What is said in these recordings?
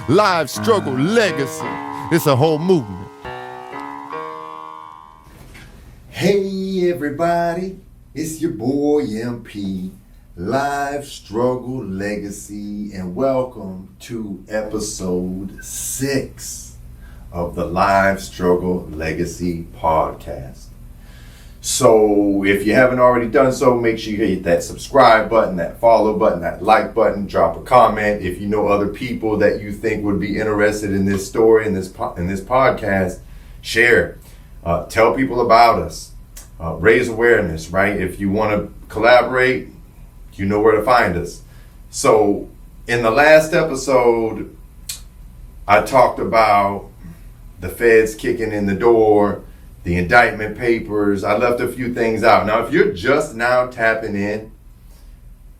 Live struggle legacy. It's a whole movement. Hey everybody, it's your boy MP, Live Struggle Legacy, and welcome to episode 6 of the Live Struggle Legacy podcast. So if you haven't already done so, make sure you hit that subscribe button, that follow button, that like button, drop a comment. If you know other people that you think would be interested in this story, in this podcast, share. Tell people about us. Raise awareness, right? If you want to collaborate, you know where to find us. So in the last episode, I talked about the feds kicking in the door, the indictment papers. I left a few things out. Now, if you're just now tapping in,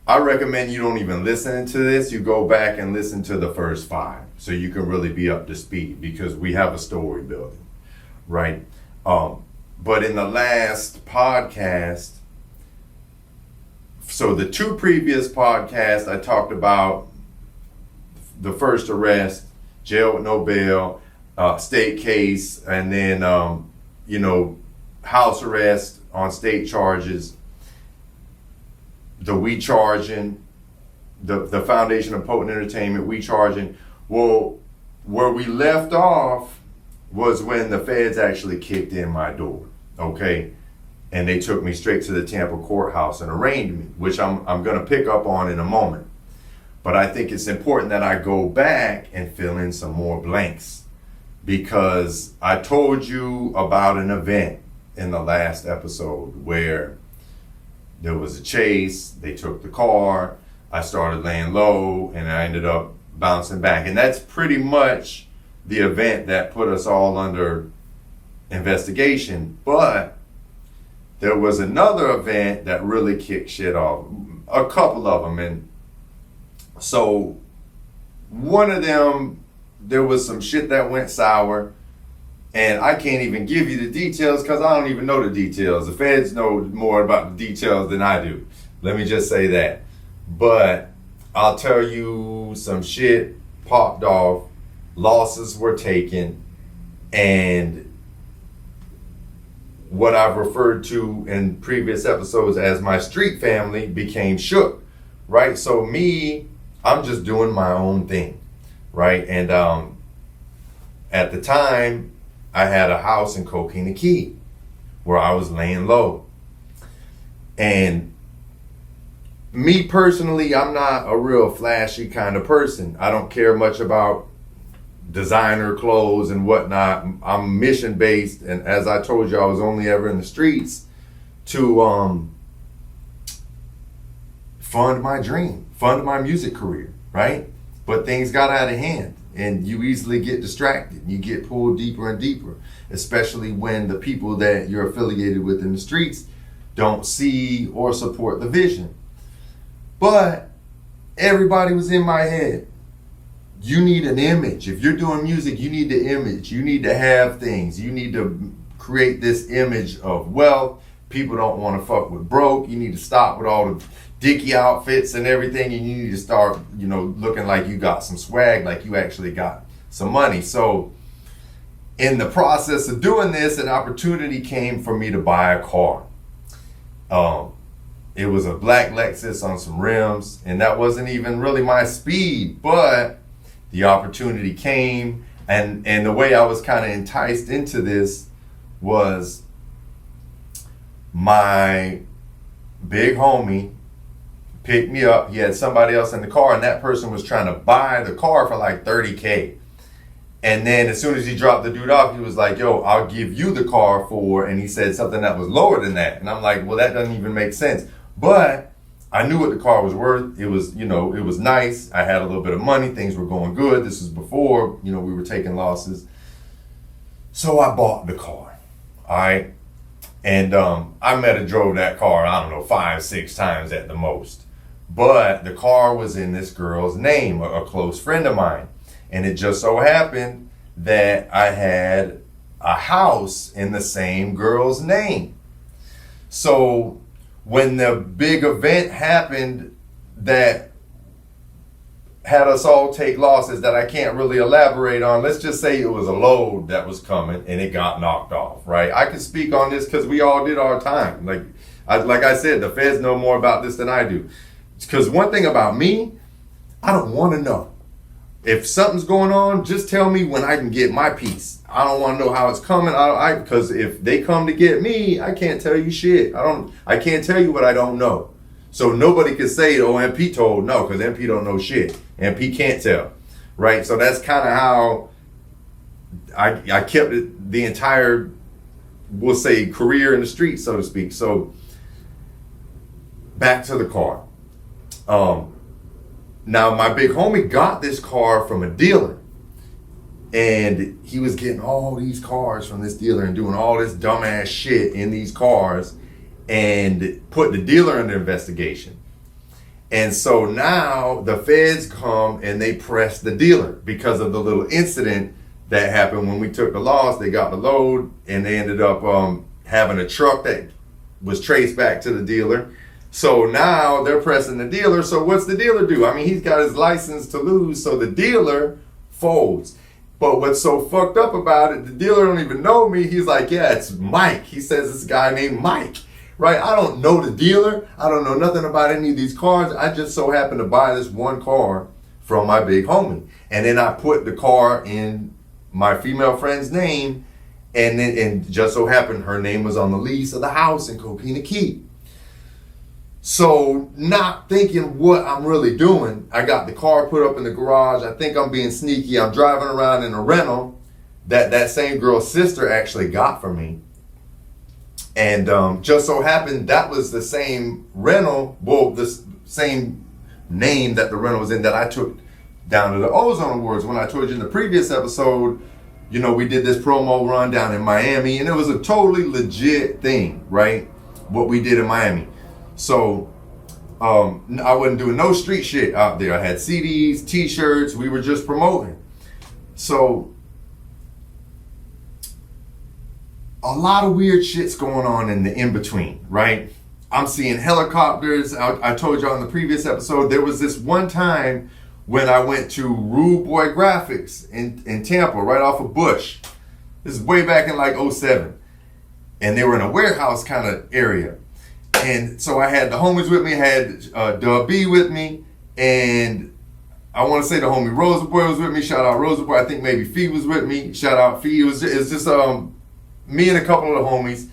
I recommend you don't even listen to this. You go back and listen to the first 5 so you can really be up to speed, because we have a story building, right? But in the last podcast, so the 2 previous podcasts, I talked about the first arrest, jail with no bail, state case, and then, house arrest on state charges, the we charging, the Foundation of Potent Entertainment, we charging. Well, where we left off was when the feds actually kicked in my door, okay? And they took me straight to the Tampa courthouse and arraigned me, which I'm going to pick up on in a moment. But I think it's important that I go back and fill in some more blanks, because I told you about an event in the last episode where there was a chase, they took the car, I started laying low, and I ended up bouncing back. And that's pretty much the event that put us all under investigation. But there was another event that really kicked shit off, a couple of them. And so one of them, there was some shit that went sour, and I can't even give you the details because I don't even know the details. The feds know more about the details than I do. Let me just say that. But I'll tell you, some shit popped off, losses were taken, and what I've referred to in previous episodes as my street family became shook, right? So me, I'm just doing my own thing, right? And at the time, I had a house in Coquina Key where I was laying low. And me personally, I'm not a real flashy kind of person. I don't care much about designer clothes and whatnot. I'm mission based, and as I told you, I was only ever in the streets to fund my dream, fund my music career, right? But things got out of hand, and you easily get distracted. You get pulled deeper and deeper, especially when the people that you're affiliated with in the streets don't see or support the vision. But everybody was in my head. You need an image. If you're doing music, you need the image. You need to have things. You need to create this image of wealth. People don't want to fuck with broke. You need to stop with all the dicky outfits and everything, and you need to start, looking like you got some swag, like you actually got some money. So in the process of doing this, an opportunity came for me to buy a car. It was a black Lexus on some rims, and that wasn't even really my speed, but the opportunity came, and the way I was kind of enticed into this was my big homie picked me up. He had somebody else in the car, and that person was trying to buy the car for like $30K. And then as soon as he dropped the dude off, he was like, yo, I'll give you the car for, and he said something that was lower than that. And I'm like, well, that doesn't even make sense. But I knew what the car was worth. It was, it was nice. I had a little bit of money. Things were going good. This was before, we were taking losses. So I bought the car. All right. And I met and drove that car, I don't know, 5-6 times at the most. But the car was in this girl's name, a close friend of mine. And it just so happened that I had a house in the same girl's name. So when the big event happened that had us all take losses that I can't really elaborate on. Let's just say it was a load that was coming and it got knocked off, right? I can speak on this because we all did our time. Like I said, the feds know more about this than I do. Because one thing about me, I don't want to know. If something's going on, just tell me when I can get my piece. I don't want to know how it's coming. Because if they come to get me, I can't tell you shit. I can't tell you what I don't know. So nobody can say, oh, MP told. No, because MP don't know shit. MP can't tell, right? So that's kind of how I kept it the entire, we'll say, career in the street, so to speak. So back to the car. Now my big homie got this car from a dealer, and he was getting all these cars from this dealer and doing all this dumbass shit in these cars and put the dealer under investigation. And so now the feds come and they press the dealer because of the little incident that happened when we took the loss. They got the load and they ended up having a truck that was traced back to the dealer. So now they're pressing the dealer. So what's the dealer do? I mean, he's got his license to lose, so the dealer folds. But what's so fucked up about it, the dealer don't even know me. He's like, yeah, it's Mike. He says it's a guy named Mike, right? I don't know the dealer. I don't know nothing about any of these cars. I just so happened to buy this one car from my big homie. And then I put the car in my female friend's name, and just so happened her name was on the lease of the house in Coquina Key. So not thinking what I'm really doing, I got the car put up in the garage. I think I'm being sneaky. I'm driving around in a rental that same girl's sister actually got for me. And just so happened that was the same rental, well, the same name that the rental was in that I took down to the Ozone Awards. When I told you in the previous episode, you know, we did this promo run down in Miami, and it was a totally legit thing, right? What we did in Miami. So I wasn't doing no street shit out there. I had CDs, t-shirts, we were just promoting. So a lot of weird shit's going on in the in-between, right? I'm seeing helicopters. I told you on the previous episode, there was this one time when I went to Rude Boy Graphics in Tampa, right off of Bush. This is way back in like 07. And they were in a warehouse kind of area. And so I had the homies with me, I had Dub B with me, and I want to say the homie Rosa Boy was with me. Shout out Rosa Boy. I think maybe Fee was with me. Shout out Fee. It was just me and a couple of the homies.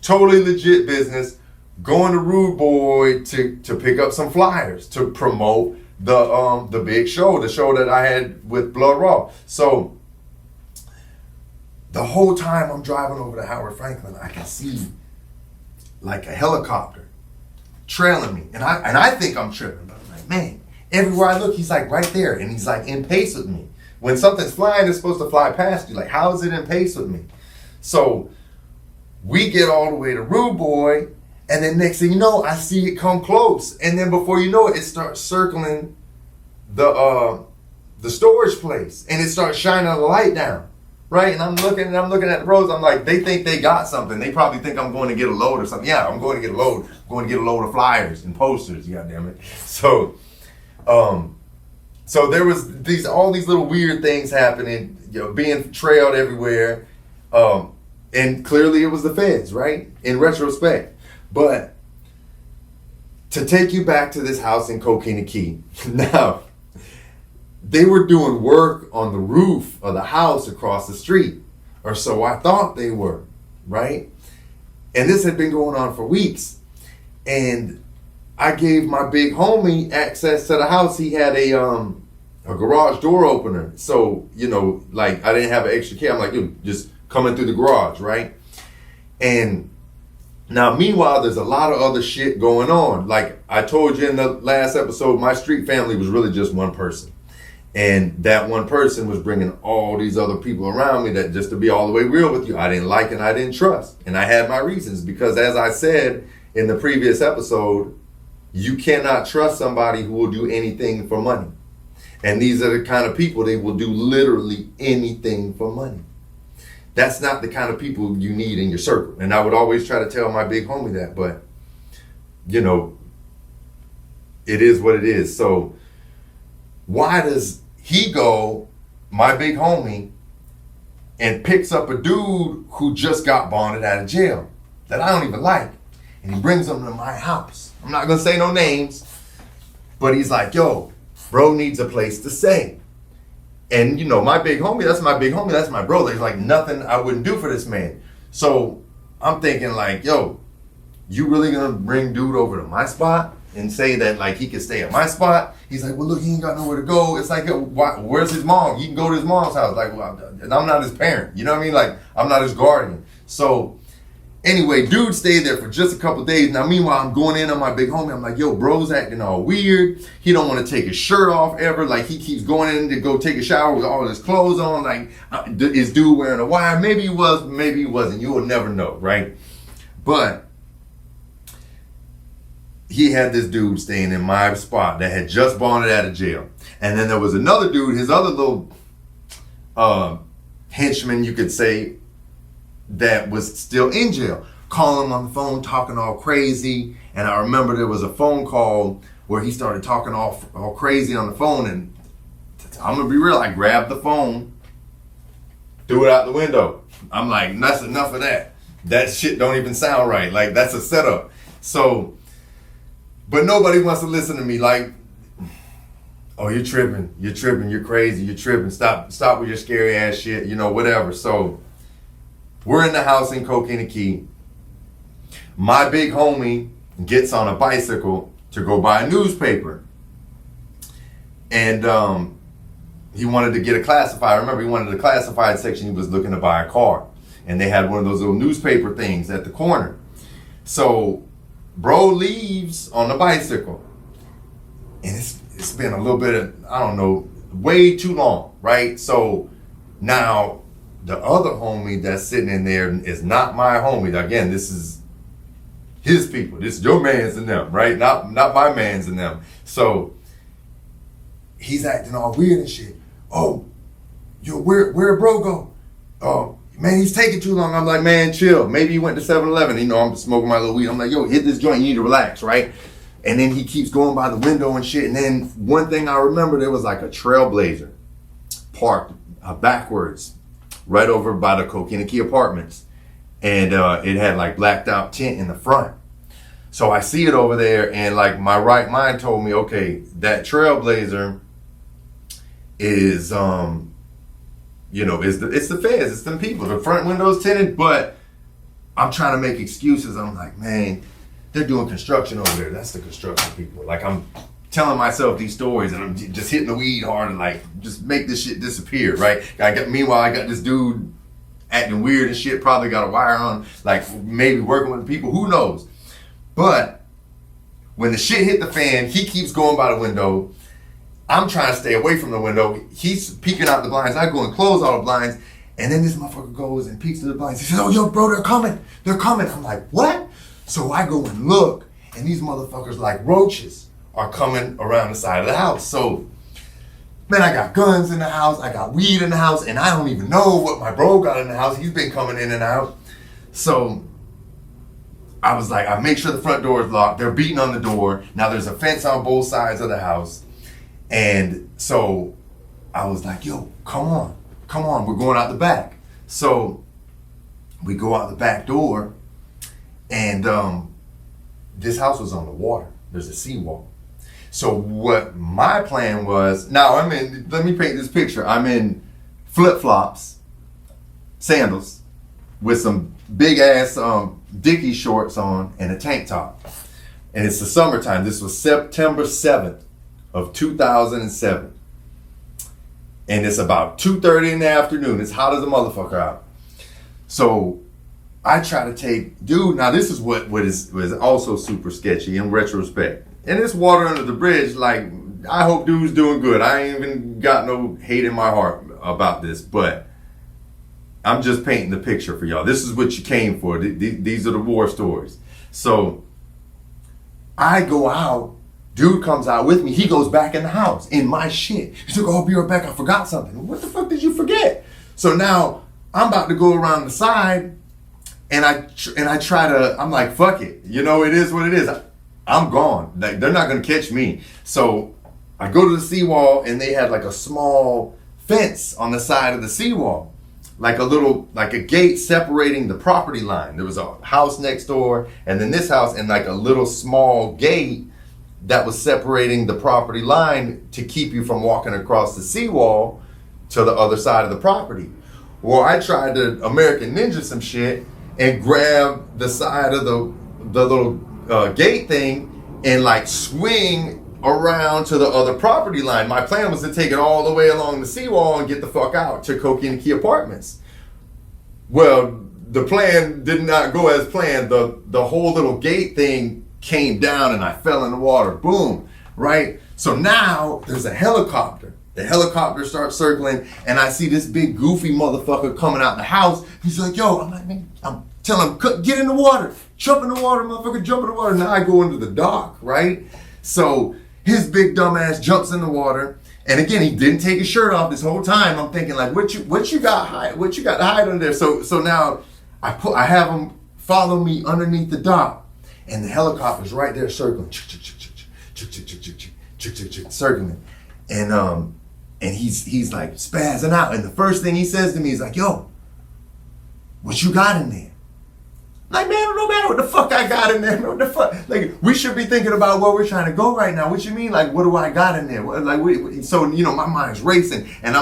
Totally legit business. Going to Rude Boy to pick up some flyers to promote the big show, the show that I had with Blood Raw. So the whole time I'm driving over to Howard Franklin, I can see like a helicopter trailing me. And I think I'm tripping, but I'm like, man, everywhere I look, he's like right there. And he's like in pace with me. When something's flying, it's supposed to fly past you. Like, how is it in pace with me? So we get all the way to Rude Boy, and then next thing you know, I see it come close. And then before you know it, it starts circling the storage place. And it starts shining the light down. Right, and I'm looking at the roads. I'm like, they think they got something. They probably think I'm going to get a load or something. Yeah, I'm going to get a load. I'm going to get a load of flyers and posters. God damn it. So there was all these little weird things happening. You know, being trailed everywhere, and clearly it was the feds. Right, in retrospect, but to take you back to this house in Coquina Key now. They were doing work on the roof of the house across the street, or so I thought they were, right? And this had been going on for weeks. And I gave my big homie access to the house. He had a garage door opener. So, you know, like I didn't have an extra key. I'm like, dude, just coming through the garage, right? And now, meanwhile, there's a lot of other shit going on. Like I told you in the last episode, my street family was really just one person. And that one person was bringing all these other people around me that, just to be all the way real with you, I didn't like and I didn't trust. And I had my reasons because, as I said in the previous episode, you cannot trust somebody who will do anything for money. And these are the kind of people, they will do literally anything for money. That's not the kind of people you need in your circle. And I would always try to tell my big homie that, but, you know, it is what it is. So why does he go, my big homie, and picks up a dude who just got bonded out of jail that I don't even like, and he brings him to my house. I'm not gonna say no names, but he's like, yo, bro needs a place to stay. And you know, my big homie, that's my bro. There's like nothing I wouldn't do for this man. So I'm thinking like, yo, you really gonna bring dude over to my spot and say that like he can stay at my spot? He's like, well, look, he ain't got nowhere to go. It's like, where's his mom? He can go to his mom's house. Like, well, and I'm not his parent. You know what I mean? Like, I'm not his guardian. So anyway, dude stayed there for just a couple days. Now, meanwhile, I'm going in on my big homie. I'm like, yo, bro's acting all weird. He don't want to take his shirt off ever. Like, he keeps going in to go take a shower with all his clothes on. Like, is dude wearing a wire? Maybe he was, maybe he wasn't. You will never know, right? But he had this dude staying in my spot that had just bonded out of jail. And then there was another dude, his other little henchman, you could say, that was still in jail, calling him on the phone, talking all crazy. And I remember there was a phone call where he started talking all crazy on the phone. And I'm gonna be real, I grabbed the phone, threw it out the window. I'm like, that's enough of that. That shit don't even sound right. Like, that's a setup. So, but nobody wants to listen to me. Like, oh, you're tripping, you're crazy, you're tripping. Stop with your scary ass shit, you know, whatever. So we're in the house in Coconut. My big homie gets on a bicycle to go buy a newspaper. And he wanted to get a classified. Remember, he wanted the classified section. He was looking to buy a car. And they had one of those little newspaper things at the corner. So bro leaves on the bicycle. And it's been a little bit of, I don't know, way too long, right? So now the other homie that's sitting in there is not my homie. Again, this is his people. This is your mans and them, right? Not my mans and them. So he's acting all weird and shit. Oh, yo, where bro go? Oh, man, he's taking too long. I'm like, man, chill. Maybe he went to 7-Eleven. You know, I'm smoking my little weed. I'm like, yo, hit this joint. You need to relax, right? And then he keeps going by the window and shit. And then one thing I remember, there was like a Trailblazer parked backwards right over by the Coconut apartments. And it had like blacked out tint in the front. So I see it over there, and like my right mind told me, okay, that Trailblazer is, you know, it's the feds, it's them people. The front window's tinted, but I'm trying to make excuses. I'm like, man, they're doing construction over there. That's the construction people. Like, I'm telling myself these stories, and I'm just hitting the weed hard and like, just make this shit disappear, right? Meanwhile, I got this dude acting weird and shit, probably got a wire on, like maybe working with people, who knows? But when the shit hit the fan, he keeps going by the window. I'm trying to stay away from the window. He's peeking out the blinds. I go and close all the blinds. And then this motherfucker goes and peeks through the blinds. He says, oh, yo, bro, they're coming. They're coming. I'm like, what? So I go and look. And these motherfuckers, like roaches, are coming around the side of the house. So, man, I got guns in the house. I got weed in the house. And I don't even know what my bro got in the house. He's been coming in and out. So I was like, I make sure the front door is locked. They're beating on the door. Now there's a fence on both sides of the house. And so I was like, yo, come on, we're going out the back. So we go out the back door, and this house was on the water. There's a seawall. So what my plan was, now let me paint this picture. I'm in flip-flops, sandals, with some big ass Dickie shorts on and a tank top. And it's the summertime. This was September 7th of 2007. And it's about 2:30 in the afternoon. It's hot as a motherfucker out. So I try to take, dude, now this is what is also super sketchy in retrospect. And this water under the bridge, like, I hope dude's doing good. I ain't even got no hate in my heart about this, but I'm just painting the picture for y'all. This is what you came for. These are the war stories. So I go out. Dude comes out with me. He goes back in the house in my shit. He's like, oh, I'll be right back. I forgot something. What the fuck did you forget? So now I'm about to go around the side, and I try to. I'm like, fuck it. You know, it is what it is. I'm gone. Like, they're not gonna catch me. So I go to the seawall, and they had like a small fence on the side of the seawall, like a gate separating the property line. There was a house next door, and then this house, and like a little small gate that was separating the property line to keep you from walking across the seawall to the other side of the property. Well, I tried to American Ninja some shit and grab the side of the little gate thing and like swing around to the other property line. My plan was to take it all the way along the seawall and get the fuck out to Koki Apartments. Well, the plan did not go as planned. The whole little gate thing came down and I fell in the water. Boom, right? So now there's a helicopter. The helicopter starts circling, and I see this big goofy motherfucker coming out the house. He's like, yo, I'm like, man, I'm telling him, get in the water. Jump in the water, motherfucker, jump in the water. Now I go into the dock, right? So his big dumb ass jumps in the water. And again, he didn't take his shirt off this whole time. I'm thinking like, what you got to hide under there? So now I have him follow me underneath the dock, and the helicopter's right there circling, circling. And he's like spazzing out. And the first thing he says to me is like, yo, what you got in there? Like, man, no matter what the fuck I got in there. What the fuck? Like, we should be thinking about where we're trying to go right now. What you mean? Like, what do I got in there? So, my mind's racing. And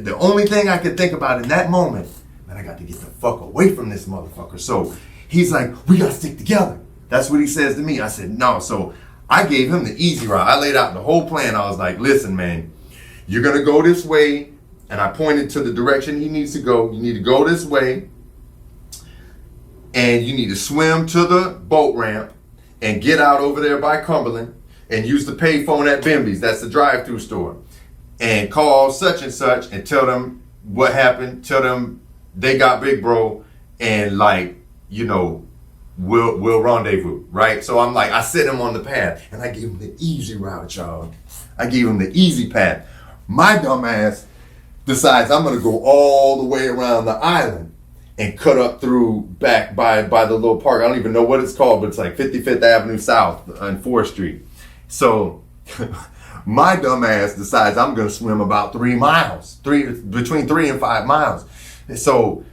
the only thing I could think about in that moment, man, I got to get the fuck away from this motherfucker. So he's like, we got to stick together. That's what he says to me. I said, no. So I gave him the easy route. I laid out the whole plan. I was like, listen, man, you're going to go this way. And I pointed to the direction he needs to go. You need to go this way. And you need to swim to the boat ramp and get out over there by Cumberland and use the payphone at Bimby's. That's the drive-through store. And call such and such and tell them what happened. Tell them they got Big Bro and we'll rendezvous, right? So I'm like, I set him on the path and I gave him the easy route, y'all. I gave him the easy path. My dumb ass decides I'm going to go all the way around the island and cut up through back by the little park. I don't even know what it's called, but it's like 55th Avenue South on 4th Street. So my dumb ass decides I'm going to swim about 3 miles, between 3 and 5 miles. And so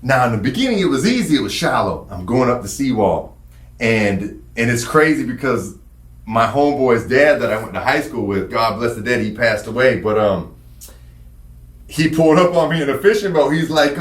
now in the beginning, it was easy. It was shallow. I'm going up the seawall. And it's crazy because my homeboy's dad that I went to high school with, God bless the dead, he passed away. But he pulled up on me in a fishing boat. He's like,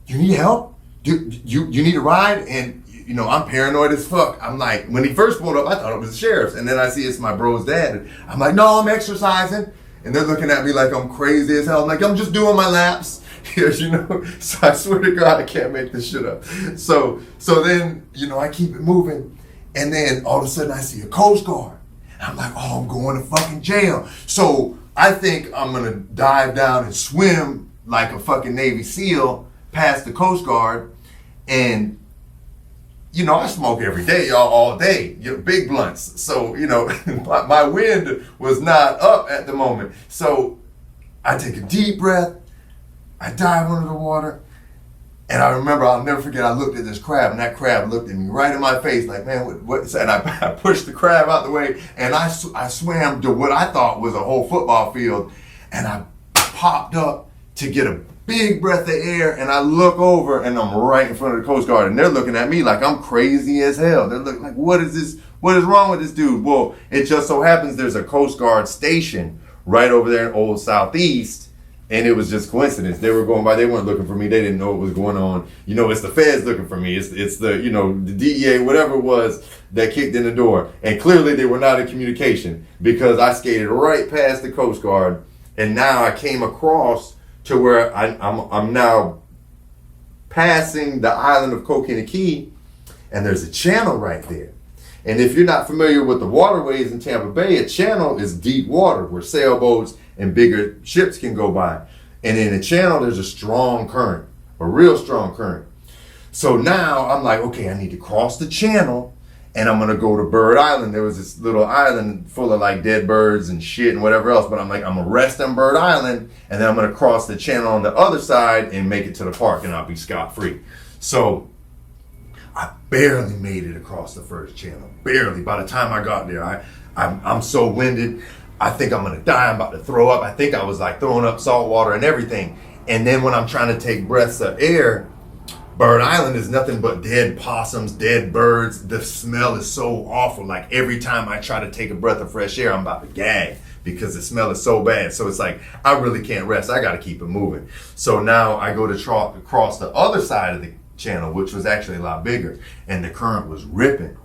you need help? You need a ride? And, I'm paranoid as fuck. I'm like, when he first pulled up, I thought it was the sheriff's. And then I see it's my bro's dad. And I'm like, no, I'm exercising. And they're looking at me like I'm crazy as hell. I'm like, I'm just doing my laps. So I swear to God, I can't make this shit up. So then, I keep it moving. And then all of a sudden I see a Coast Guard. I'm like, oh, I'm going to fucking jail. So I think I'm going to dive down and swim like a fucking Navy SEAL past the Coast Guard. And, I smoke every day, y'all, all day, big blunts. So, my wind was not up at the moment. So I take a deep breath. I dive under the water. And I remember, I'll never forget, I looked at this crab, and that crab looked at me right in my face, like, man, what? And I pushed the crab out the way, and I swam to what I thought was a whole football field, and I popped up to get a big breath of air, and I look over, and I'm right in front of the Coast Guard, and they're looking at me like I'm crazy as hell. They're looking like, what is this? What is wrong with this dude? Well, it just so happens there's a Coast Guard station right over there in Old Southeast. And it was just coincidence. They were going by. They weren't looking for me. They didn't know what was going on. It's the feds looking for me. It's the, the DEA, whatever it was that kicked in the door. And clearly they were not in communication because I skated right past the Coast Guard. And now I came across to where I'm now passing the island of Koki, and there's a channel right there. And if you're not familiar with the waterways in Tampa Bay, a channel is deep water where sailboats and bigger ships can go by. And in the channel, there's a strong current, a real strong current. So now I'm like, okay, I need to cross the channel and I'm gonna go to Bird Island. There was this little island full of like dead birds and shit and whatever else, but I'm like, I'm gonna rest on Bird Island and then I'm gonna cross the channel on the other side and make it to the park and I'll be scot-free. So I barely made it across the first channel, barely. By the time I got there, I'm so winded. I think I'm gonna die. I'm about to throw up. I think I was like throwing up salt water and everything. And then when I'm trying to take breaths of air, Bird Island is nothing but dead possums, dead birds. The smell is so awful. Like every time I try to take a breath of fresh air, I'm about to gag because the smell is so bad. So it's like, I really can't rest. I got to keep it moving. So now I go to cross the other side of the channel, which was actually a lot bigger, and the current was ripping.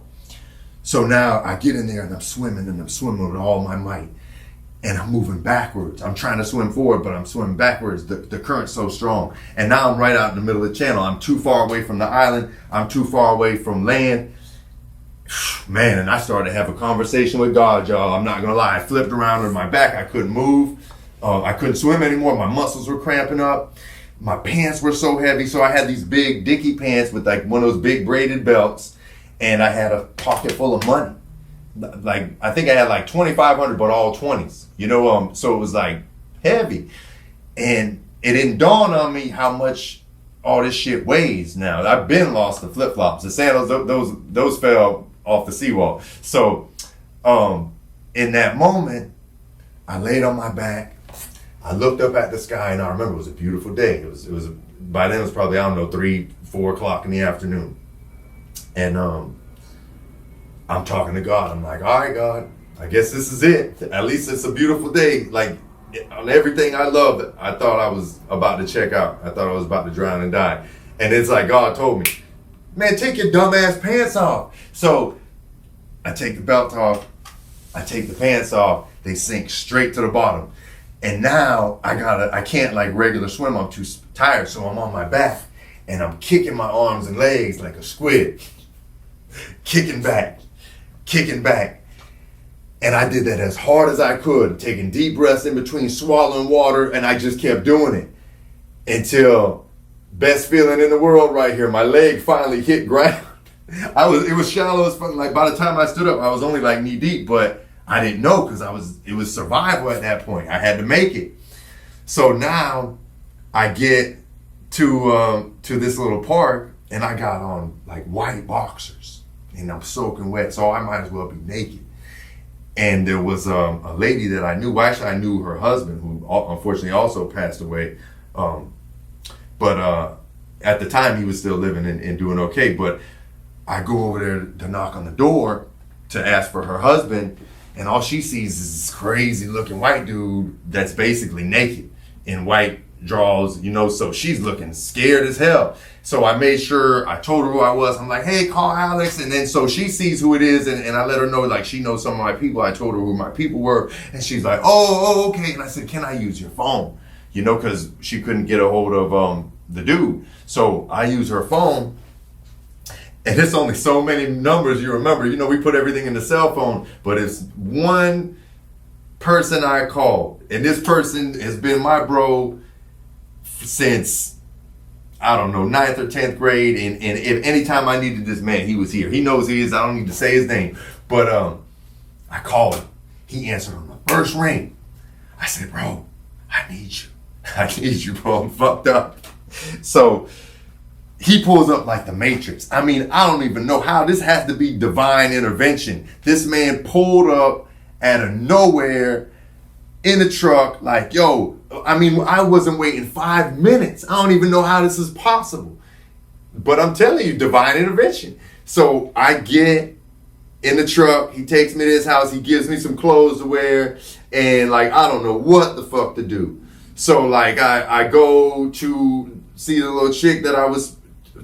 So now I get in there and I'm swimming with all my might. And I'm moving backwards. I'm trying to swim forward, but I'm swimming backwards. The current's so strong. And now I'm right out in the middle of the channel. I'm too far away from the island. I'm too far away from land. Man, and I started to have a conversation with God, y'all. I'm not going to lie. I flipped around on my back. I couldn't move. I couldn't swim anymore. My muscles were cramping up. My pants were so heavy. So I had these big dicky pants with like one of those big braided belts. And I had a pocket full of money. Like, I think I had like 2,500, but all 20s, you know, so it was like heavy. And it didn't dawn on me how much all this shit weighs now. I've been lost the flip-flops. The sandals, those fell off the seawall. So, in that moment, I laid on my back. I looked up at the sky, and I remember it was a beautiful day. It was by then it was probably, I don't know, 3, 4 o'clock in the afternoon. And, I'm talking to God. I'm like, all right, God, I guess this is it. At least it's a beautiful day. Like, on everything I loved, I thought I was about to check out. I thought I was about to drown and die. And it's like God told me, man, take your dumbass pants off. So I take the belt off. I take the pants off. They sink straight to the bottom. And now I can't like regular swim. I'm too tired. So I'm on my back and I'm kicking my arms and legs like a squid. Kicking back. And I did that as hard as I could, taking deep breaths in between, swallowing water, and I just kept doing it until best feeling in the world right here. My leg finally hit ground. It was shallow as fuck. Like by the time I stood up, I was only like knee deep, but I didn't know because it was survival at that point. I had to make it. So now I get to this little park and I got on like white boxers. And I'm soaking wet, so I might as well be naked. And there was a lady that I knew. Well, actually, I knew her husband, who unfortunately also passed away. But at the time, he was still living and doing okay. But I go over there to knock on the door to ask for her husband, and all she sees is this crazy-looking white dude that's basically naked in white drawers, you know. So she's looking scared as hell. So I made sure, I told her who I was. I'm like, hey, call Alex. And then so she sees who it is, and I let her know, like, she knows some of my people. I told her who my people were, and she's like, oh, okay. And I said, can I use your phone? You know, because she couldn't get a hold of the dude. So I use her phone, and it's only so many numbers you remember. You know, we put everything in the cell phone, but it's one person I called, and this person has been my bro since, I don't know, 9th or 10th grade, and if anytime I needed this man, he was here. He knows he is. I don't need to say his name. But I called him. He answered on the first ring. I said, bro, I need you. I need you, bro. I'm fucked up. So he pulls up like the Matrix. I mean, I don't even know how. This has to be divine intervention. This man pulled up out of nowhere in the truck like, yo, I mean, I wasn't waiting 5 minutes. I don't even know how this is possible. But I'm telling you, divine intervention. So I get in the truck. He takes me to his house. He gives me some clothes to wear. And like, I don't know what the fuck to do. So like, I go to see the little chick that I was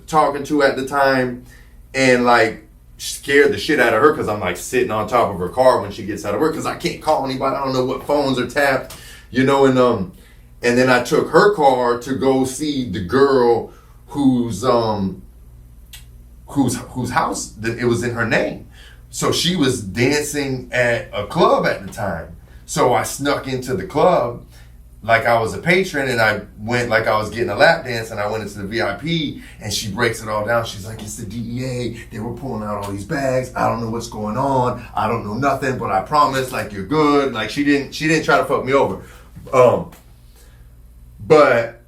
talking to at the time. And like, scared the shit out of her because I'm like sitting on top of her car when she gets out of work because I can't call anybody. I don't know what phones are tapped, you know. And then I took her car to go see the girl whose house that it was in her name. So she was dancing at a club at the time. So I snuck into the club like I was a patron, and I went like I was getting a lap dance, and I went into the VIP, and she breaks it all down. She's like, it's the DEA. They were pulling out all these bags. I don't know what's going on. I don't know nothing, but I promise, like, you're good. Like, she didn't try to fuck me over. But,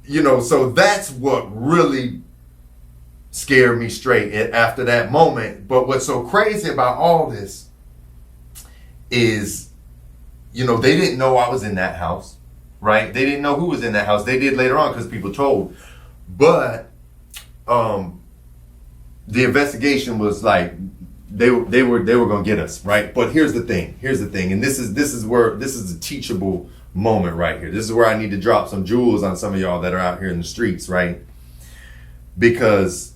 you know, so that's what really scared me straight after that moment. But what's so crazy about all this is they didn't know I was in that house, right? They didn't know who was in that house. They did later on because people told. But the investigation was like they were gonna get us, right? But here's the thing, and this is a teachable moment right here. This is where I need to drop some jewels on some of y'all that are out here in the streets, right? Because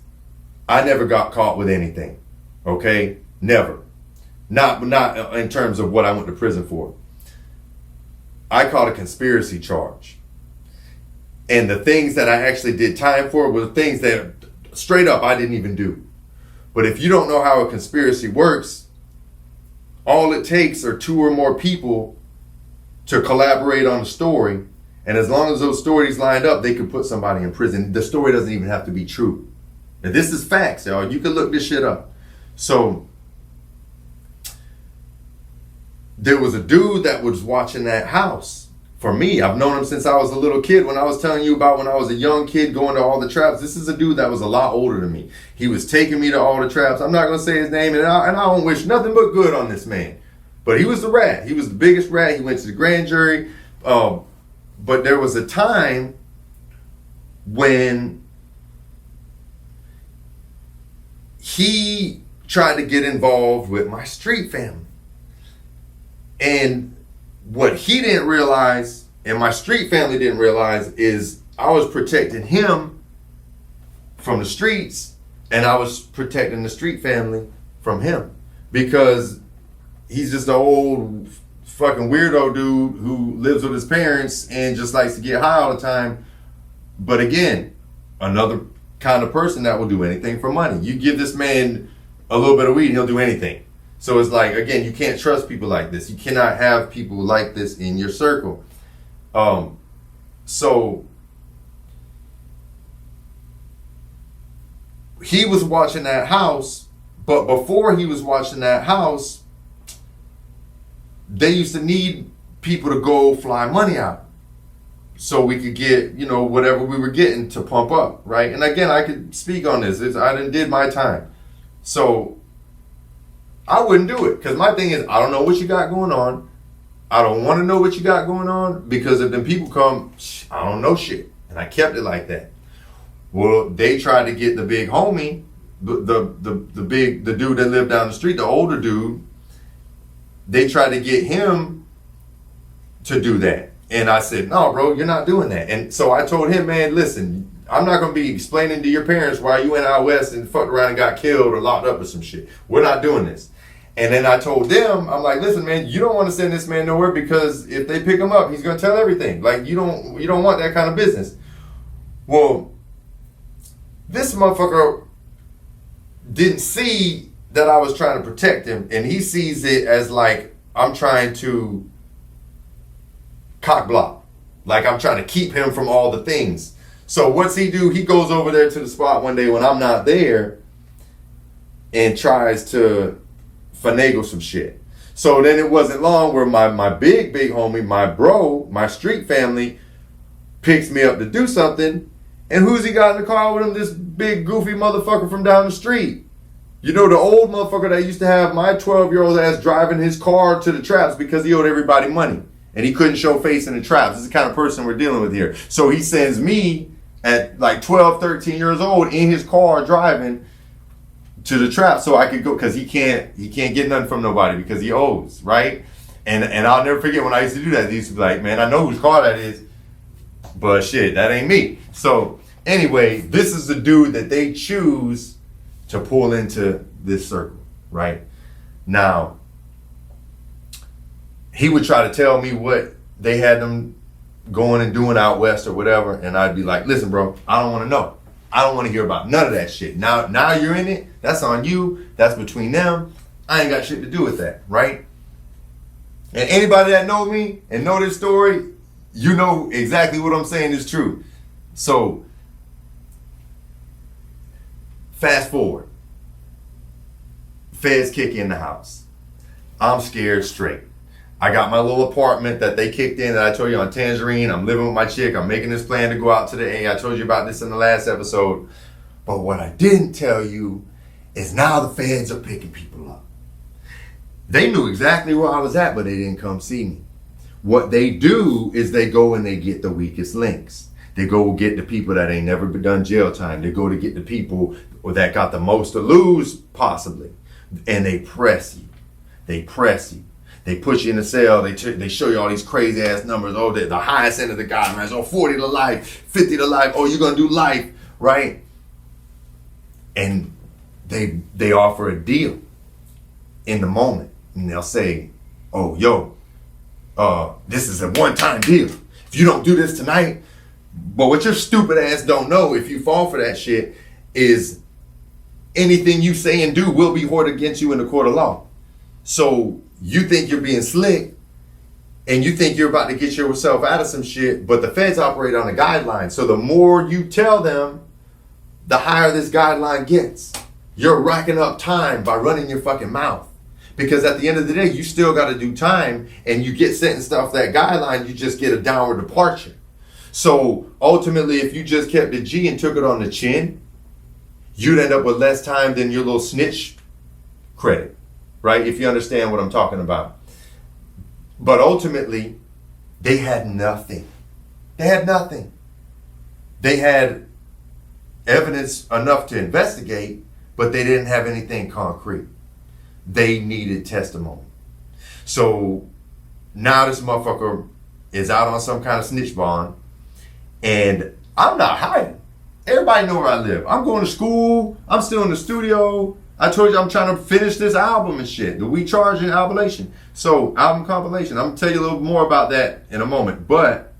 I never got caught with anything, okay? Never. Not in terms of what I went to prison for. I caught a conspiracy charge. And the things that I actually did time for were things that straight up I didn't even do. But if you don't know how a conspiracy works, all it takes are 2 or more people to collaborate on a story. And as long as those stories lined up, they could put somebody in prison. The story doesn't even have to be true. And this is facts, y'all. You can look this shit up. So there was a dude that was watching that house. For me, I've known him since I was a little kid. When I was telling you about when I was a young kid going to all the traps, this is a dude that was a lot older than me. He was taking me to all the traps. I'm not going to say his name, and I don't wish nothing but good on this man. But he was the rat. He was the biggest rat. He went to the grand jury. But there was a time when he tried to get involved with my street family. And what he didn't realize, and my street family didn't realize, is I was protecting him from the streets, and I was protecting the street family from him. Because he's just an old fucking weirdo dude who lives with his parents and just likes to get high all the time. But again, another kind of person that will do anything for money. You give this man a little bit of weed, he'll do anything. So it's like, again, you can't trust people like this. You cannot have people like this in your circle. So he was watching that house, but before he was watching that house, they used to need people to go fly money out so we could get, whatever we were getting to pump up, right? And again, I could speak on this. I did my time. So I wouldn't do it, because my thing is, I don't know what you got going on. I don't want to know what you got going on, because if them people come, I don't know shit. And I kept it like that. Well, they tried to get the big homie, the dude that lived down the street, the older dude. They tried to get him to do that. And I said, no, bro, you're not doing that. And so I told him, man, listen, I'm not going to be explaining to your parents why you went out west and fucked around and got killed or locked up or some shit. We're not doing this. And then I told them, I'm like, listen, man, you don't want to send this man nowhere, because if they pick him up, he's going to tell everything. Like, you don't want that kind of business. Well, this motherfucker didn't see that I was trying to protect him, and he sees it as like I'm trying to cock block. Like I'm trying to keep him from all the things. So what's he do? He goes over there to the spot one day when I'm not there and tries to finagle some shit. So then it wasn't long where my big homie, my bro, my street family picks me up to do something. And who's he got in the car with him? This big goofy motherfucker from down the street. The old motherfucker that used to have my 12-year-old ass driving his car to the traps because he owed everybody money. And he couldn't show face in the traps. This is the kind of person we're dealing with here. So he sends me at like 12, 13 years old in his car driving to the trap so I could go, because he can't get nothing from nobody because he owes, right? And I'll never forget when I used to do that. They used to be like, man, I know whose car that is, but shit, that ain't me. So anyway, this is the dude that they choose to pull into this circle, right? Now, he would try to tell me what they had them going and doing out west or whatever, and I'd be like, listen, bro, I don't want to know. I don't want to hear about none of that shit. Now you're in it. That's on you. That's between them. I ain't got shit to do with that, right? And anybody that know me and know this story, you know exactly what I'm saying is true. So, fast forward. Feds kick in the house. I'm scared straight. I got my little apartment that they kicked in that I told you on Tangerine. I'm living with my chick. I'm making this plan to go out to the A. I told you about this in the last episode. But what I didn't tell you is now the feds are picking people up. They knew exactly where I was at, but they didn't come see me. what they do is they go and they get the weakest links. They go get the people that ain't never done jail time. They go to get the people that got the most to lose, possibly. And they press you. They press you. They put you in the cell. They show you all these crazy ass numbers. Oh, the highest end of the guidelines. Oh, 40 to life, 50 to life. Oh, you're going to do life, right? And they offer a deal in the moment. And they'll say, oh, yo, this is a one-time deal. If you don't do this tonight, but what your stupid ass don't know, if you fall for that shit, is anything you say and do will be heard against you in the court of law. So you think you're being slick and you think you're about to get yourself out of some shit, but the feds operate on a guideline. So the more you tell them, the higher this guideline gets. You're racking up time by running your fucking mouth. Because at the end of the day, you still got to do time, and you get sentenced off that guideline, you just get a downward departure. So ultimately, if you just kept the G and took it on the chin, you'd end up with less time than your little snitch credit, right? If you understand what I'm talking about. But ultimately, they had nothing. They had nothing. They had evidence enough to investigate, but they didn't have anything concrete. They needed testimony. So now this motherfucker is out on some kind of snitch bond, and I'm not hiding. Everybody know where I live. I'm going to school. I'm still in the studio. I told you I'm trying to finish this album and shit. The We Charging albulation. So album compilation. I'm gonna tell you a little more about that in a moment. But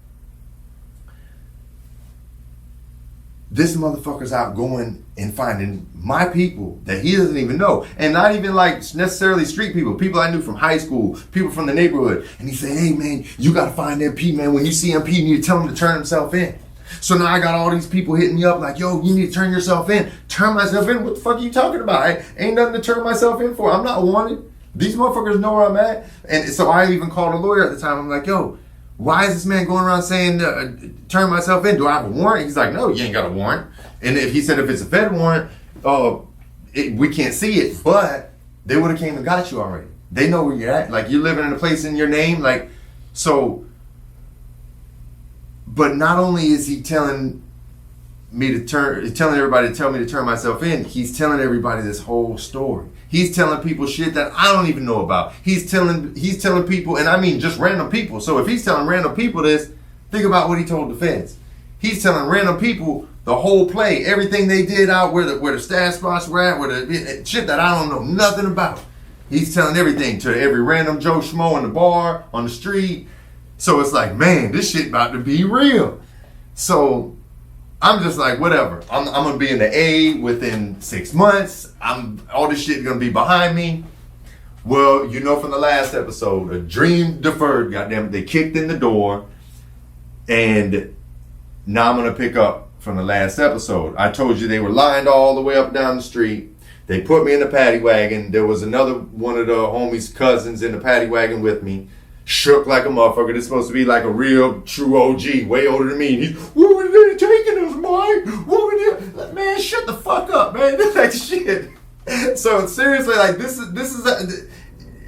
this motherfucker's out going and finding my people that he doesn't even know. And not even like necessarily street people. People I knew from high school. People from the neighborhood. And he said, hey man, you gotta find MP, man. When you see MP, you need to tell him to turn himself in. So now I got all these people hitting me up like, yo, you need to turn yourself in. Turn myself in? What the fuck are you talking about? Ain't nothing to turn myself in for. I'm not wanted. These motherfuckers know where I'm at. And so I even called a lawyer at the time. I'm like, yo, why is this man going around saying, turn myself in? Do I have a warrant? He's like, no, you ain't got a warrant. And if he said if it's a Fed warrant, we can't see it. But they would have came and got you already. They know where you're at. Like, you're living in a place in your name. Like, so, but not only is he telling everybody to tell me to turn myself in, he's telling everybody this whole story. He's telling people shit that I don't even know about. He's telling people, and I mean just random people. So if he's telling random people this, think about what he told the feds. He's telling random people the whole play, everything they did out where the stash spots were at, where the shit that I don't know nothing about. He's telling everything to every random Joe Schmo in the bar, on the street. So it's like, man, this shit about to be real. So I'm just like, whatever. I'm gonna be in the A within 6 months. All this shit gonna be behind me. Well, you know from the last episode, a dream deferred. Goddamn it, they kicked in the door, and now I'm gonna pick up from the last episode. I told you they were lined all the way up down the street. They put me in the paddy wagon. There was another one of the homies' cousins in the paddy wagon with me. Shook like a motherfucker. This is supposed to be like a real, true OG, way older than me. And he's, what were they taking us, boy? What were they? Man, shut the fuck up, man. This like shit. So seriously, like this is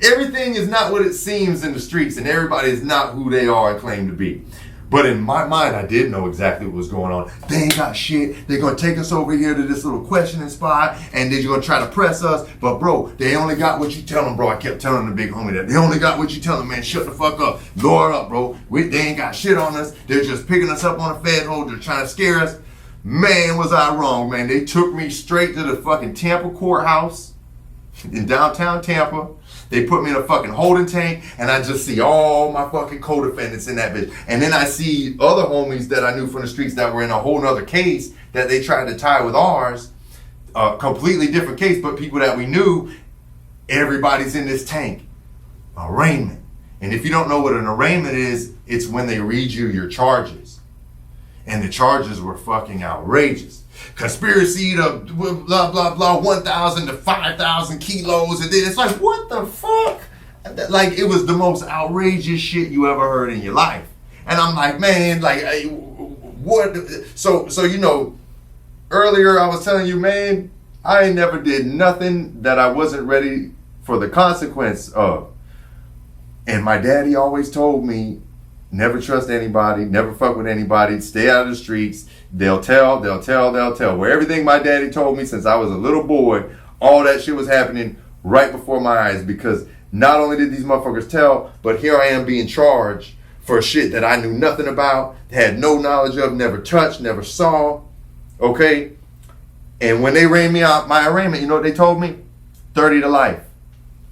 everything is not what it seems in the streets, and everybody is not who they are and claim to be. But in my mind, I did know exactly what was going on. They ain't got shit. They're going to take us over here to this little questioning spot, and they're going to try to press us. But, bro, they only got what you tell them, bro. I kept telling the big homie that. They only got what you tell them, man. Shut the fuck up. Lower up, bro. They ain't got shit on us. They're just picking us up on a Fed hold. They're trying to scare us. Man, was I wrong, man. They took me straight to the fucking Tampa courthouse in downtown Tampa. They put me in a fucking holding tank, and I just see all my fucking co-defendants in that bitch. And then I see other homies that I knew from the streets that were in a whole nother case that they tried to tie with ours. Completely different case, but people that we knew. Everybody's in this tank. Arraignment. And if you don't know what an arraignment is, it's when they read you your charges. And the charges were fucking outrageous. Conspiracy to blah, blah, blah, 1,000 to 5,000 kilos. And then it's like, what the fuck? Like, it was the most outrageous shit you ever heard in your life. And I'm like, man, like, what? So you know, earlier I was telling you, man, I never did nothing that I wasn't ready for the consequence of. And my daddy always told me, never trust anybody, never fuck with anybody, stay out of the streets. They'll tell. Where everything my daddy told me since I was a little boy, all that shit was happening right before my eyes, because not only did these motherfuckers tell, but here I am being charged for shit that I knew nothing about, had no knowledge of, never touched, never saw. Okay? And when they ran me out my arraignment, you know what they told me? 30 to life.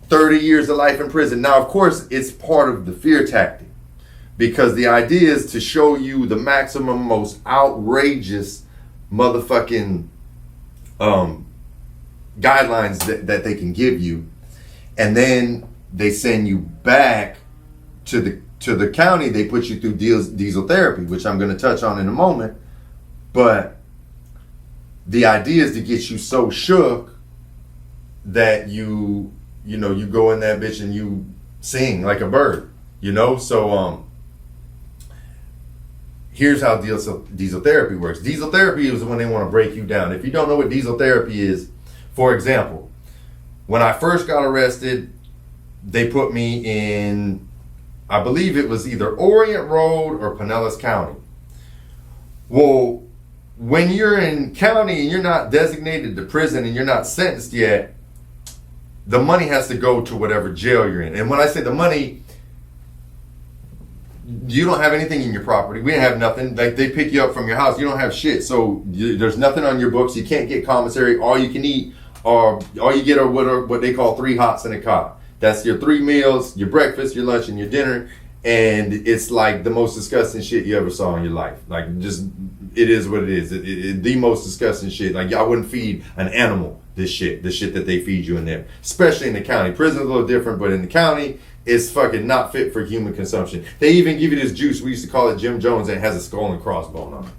30 years of life in prison. Now, of course, it's part of the fear tactic, because the idea is to show you the maximum, most outrageous motherfucking guidelines that they can give you. And then they send you back to the county. They put you through diesel therapy, which I'm going to touch on in a moment. But the idea is to get you so shook that you go in that bitch and you sing like a bird, So here's how diesel therapy works. Diesel therapy is when they want to break you down. If you don't know what diesel therapy is, for example, when I first got arrested, they put me in, I believe it was either Orient Road or Pinellas County. Well, when you're in county and you're not designated to prison and you're not sentenced yet, the money has to go to whatever jail you're in. And when I say the money, you don't have anything in your property. We didn't have nothing. Like, they pick you up from your house. You don't have shit. So there's nothing on your books. You can't get commissary. All you can eat, or all you get are what they call 3 hots and a cot. That's your 3 meals, your breakfast, your lunch, and your dinner. And it's like the most disgusting shit you ever saw in your life. Like, just, it is what it is. The most disgusting shit. Like, I wouldn't feed an animal the shit that they feed you in there. Especially in the county. Prison's a little different, but in the county, it's fucking not fit for human consumption. They even give you this juice. We used to call it Jim Jones, and it has a skull and crossbone on it.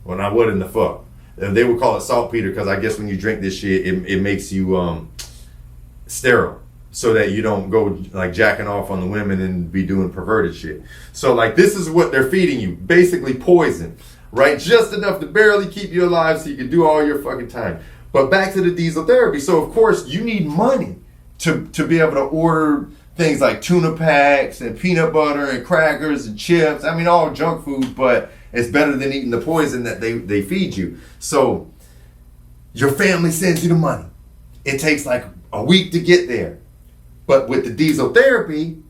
Well, now what in the fuck? They would call it saltpeter, because I guess when you drink this shit, it makes you sterile, so that you don't go like jacking off on the women and be doing perverted shit. So like, this is what they're feeding you, basically poison, right? Just enough to barely keep you alive so you can do all your fucking time. But back to the diesel therapy. So of course you need money to be able to order things like tuna packs and peanut butter and crackers and chips. I mean, all junk food, but it's better than eating the poison that they feed you. So your family sends you the money. It takes like a week to get there. But with the diesel therapy,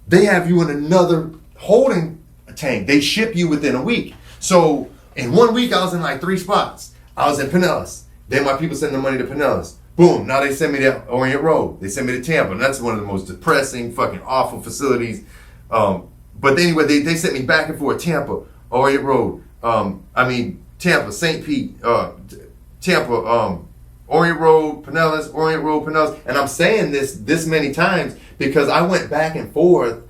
they have you in another holding tank. They ship you within a week. So in 1 week, I was in like 3 spots. I was in Pinellas. Then my people send the money to Pinellas. Boom, now they send me to Orient Road. They send me to Tampa. And that's one of the most depressing, fucking awful facilities. But anyway, they sent me back and forth. Tampa, Orient Road. Tampa, St. Pete, Tampa, Orient Road, Pinellas. And I'm saying this many times because I went back and forth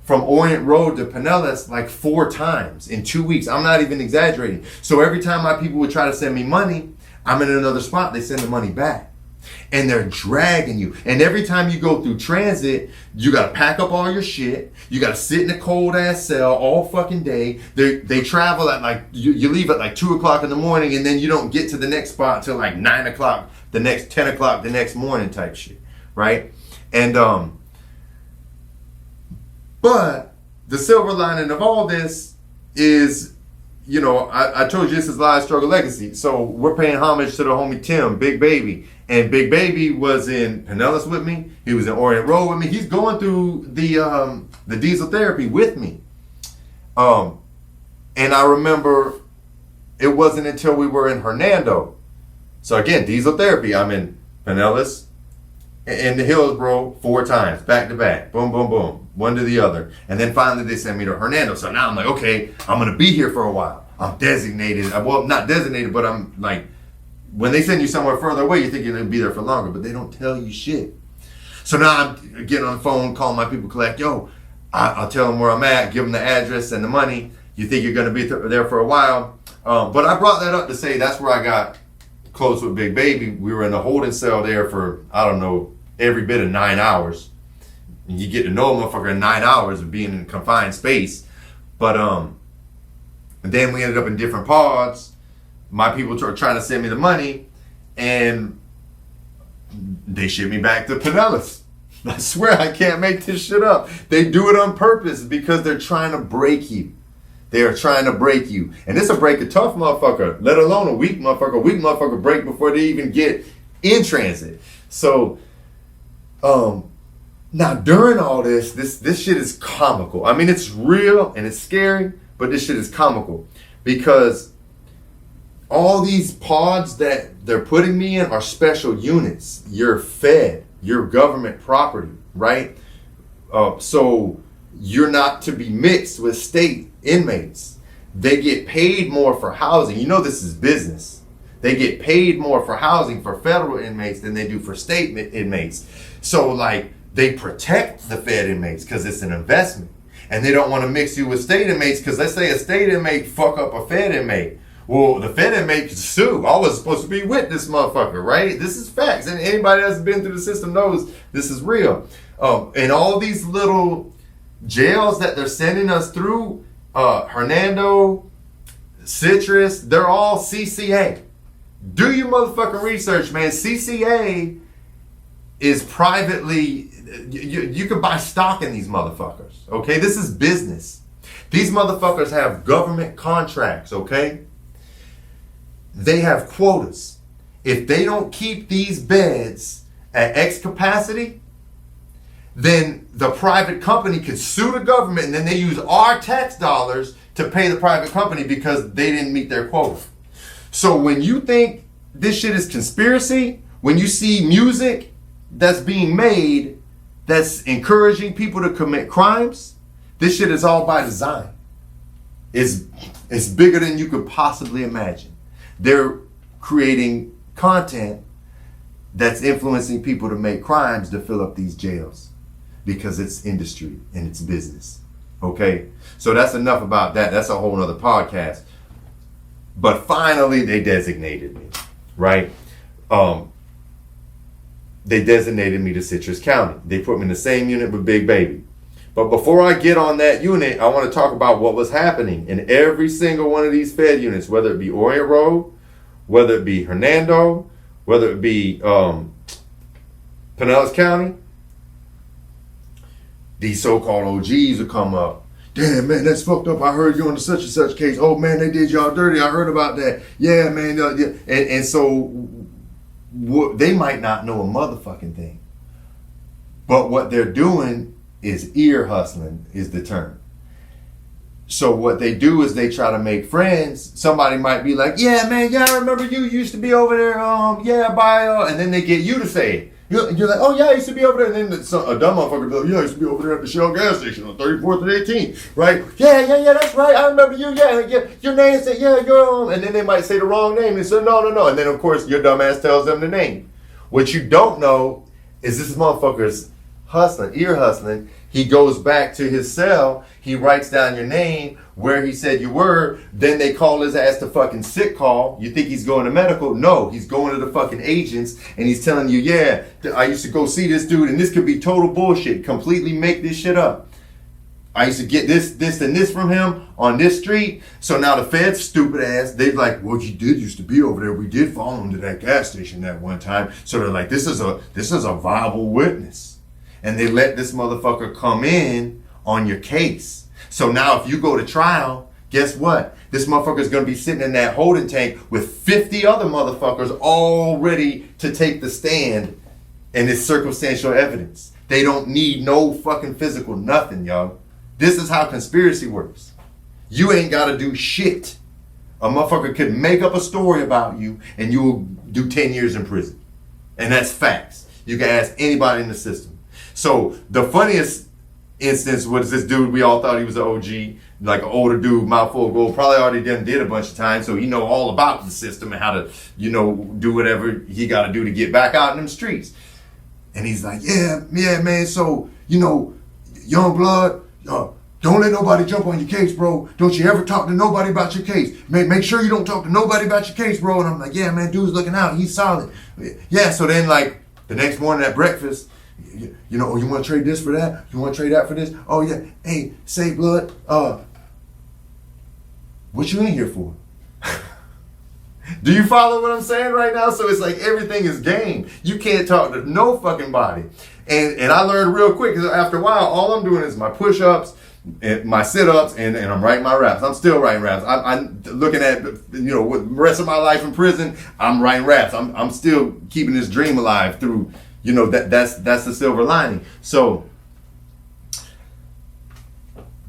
from Orient Road to Pinellas like 4 times in 2 weeks. I'm not even exaggerating. So every time my people would try to send me money, I'm in another spot, they send the money back. And they're dragging you. And every time you go through transit, you got to pack up all your shit. You got to sit in a cold ass cell all fucking day. They travel at like, you leave at like 2 o'clock in the morning, and then you don't get to the next spot till like 9 o'clock, the next 10 o'clock, the next morning type shit. Right? And, but the silver lining of all this is, I told you this is Live Struggle Legacy. So we're paying homage to the homie Tim, Big Baby. And Big Baby was in Pinellas with me. He was in Orient Road with me. He's going through the diesel therapy with me. And I remember it wasn't until we were in Hernando. So again, diesel therapy. I'm in Pinellas, in the Hillsborough 4 times, back to back. Boom, boom, boom. One to the other. And then finally they sent me to Hernando. So now I'm like, okay, I'm going to be here for a while. I'm designated. Well, not designated, but I'm like, when they send you somewhere further away, you think you're going to be there for longer, but they don't tell you shit. So now I'm getting on the phone, calling my people, collect, I'll tell them where I'm at, give them the address and the money. You think you're going to be there for a while. But I brought that up to say that's where I got close with Big Baby. We were in a holding cell there for, I don't know, every bit of 9 hours. And you get to know a motherfucker in 9 hours of being in a confined space. But then we ended up in different pods. My people were trying to send me the money, and they shipped me back to Pinellas. I swear I can't make this shit up. They do it on purpose because they're trying to break you. They are trying to break you. And this will break a tough motherfucker, let alone a weak motherfucker. A weak motherfucker break before they even get in transit. So, now during all this shit is comical. I mean, it's real and it's scary, but this shit is comical. Because all these pods that they're putting me in are special units. You're fed. You're government property, right? So you're not to be mixed with state inmates. They get paid more for housing. You know this is business. They get paid more for housing for federal inmates than they do for state inmates. So like they protect the fed inmates because it's an investment. And they don't want to mix you with state inmates because let's say a state inmate fuck up a fed inmate. Well, the fed inmate could sue. I was supposed to be with this motherfucker, right? This is facts. And anybody that's been through the system knows this is real. And all these little jails that they're sending us through, Hernando, Citrus, they're all CCA. Do your motherfucking research, man. CCA is privately, you can buy stock in these motherfuckers, okay? This is business. These motherfuckers have government contracts, okay? They have quotas. If they don't keep these beds at X capacity, then the private company could sue the government and then they use our tax dollars to pay the private company because they didn't meet their quota. So when you think this shit is conspiracy, when you see music that's being made that's encouraging people to commit crimes, this shit is all by design. It's bigger than you could possibly imagine. They're creating content that's influencing people to make crimes to fill up these jails because it's industry and it's business. Okay? So that's enough about that. That's a whole nother podcast. But finally, they designated me, right? They designated me to Citrus County. They put me in the same unit with Big Baby. But before I get on that unit, I want to talk about what was happening in every single one of these Fed units, whether it be Orient Road, whether it be Hernando, whether it be Pinellas County. These so-called OGs will come up. Damn, man, that's fucked up. I heard you on the such and such case. Oh, man, they did y'all dirty. I heard about that. Yeah, man. Yeah. And so they might not know a motherfucking thing. But what they're doing is ear hustling is the term. So what they do is they try to make friends. Somebody might be like, yeah, man, yeah, I remember you used to be over there. And then they get you to say it. You're like, oh yeah, I used to be over there. And then a dumb motherfucker be like, yeah, I used to be over there at the Shell gas station on 34th and 18th, right? Yeah, that's right. I remember you. Yeah. Your name said, yeah, you're And then they might say the wrong name and say, no. And then of course your dumb ass tells them the name. What you don't know is this motherfucker's hustling, ear hustling. He goes back to his cell. He writes down your name, where he said you were. Then they call his ass to fucking sick call. You think he's going to medical? No, he's going to the fucking agents and he's telling you, yeah, I used to go see this dude and this could be total bullshit. Completely make this shit up. I used to get this, and this from him on this street. So now the feds, stupid ass, they're like, well, you did used to be over there. We did follow him to that gas station that one time. So they're like, this is a viable witness. And they let this motherfucker come in on your case. So now if you go to trial, guess what? This motherfucker's going to be sitting in that holding tank with 50 other motherfuckers all ready to take the stand, and it's circumstantial evidence. They don't need no fucking physical nothing, y'all. This is how conspiracy works. You ain't got to do shit. A motherfucker could make up a story about you and you will do 10 years in prison. And that's facts. You can ask anybody in the system. So the funniest instance was this dude, we all thought he was an OG, like an older dude, mouthful of gold, probably already did a bunch of times, so he know all about the system and how to, do whatever he got to do to get back out in them streets. And he's like, yeah, man, so, young blood, don't let nobody jump on your case, bro. Don't you ever talk to nobody about your case. Make sure you don't talk to nobody about your case, bro. And I'm like, yeah, man, dude's looking out. He's solid. Yeah, so then, like, the next morning at breakfast, you want to trade this for that? You want to trade that for this? Oh, yeah. Hey, say, blood, what you in here for? Do you follow what I'm saying right now? So it's like everything is game. You can't talk to no fucking body. And I learned real quick, because after a while, all I'm doing is my push-ups, and my sit-ups, and I'm writing my raps. I'm still writing raps. I'm looking at, with the rest of my life in prison, I'm writing raps. I'm still keeping this dream alive through, that's the silver lining. So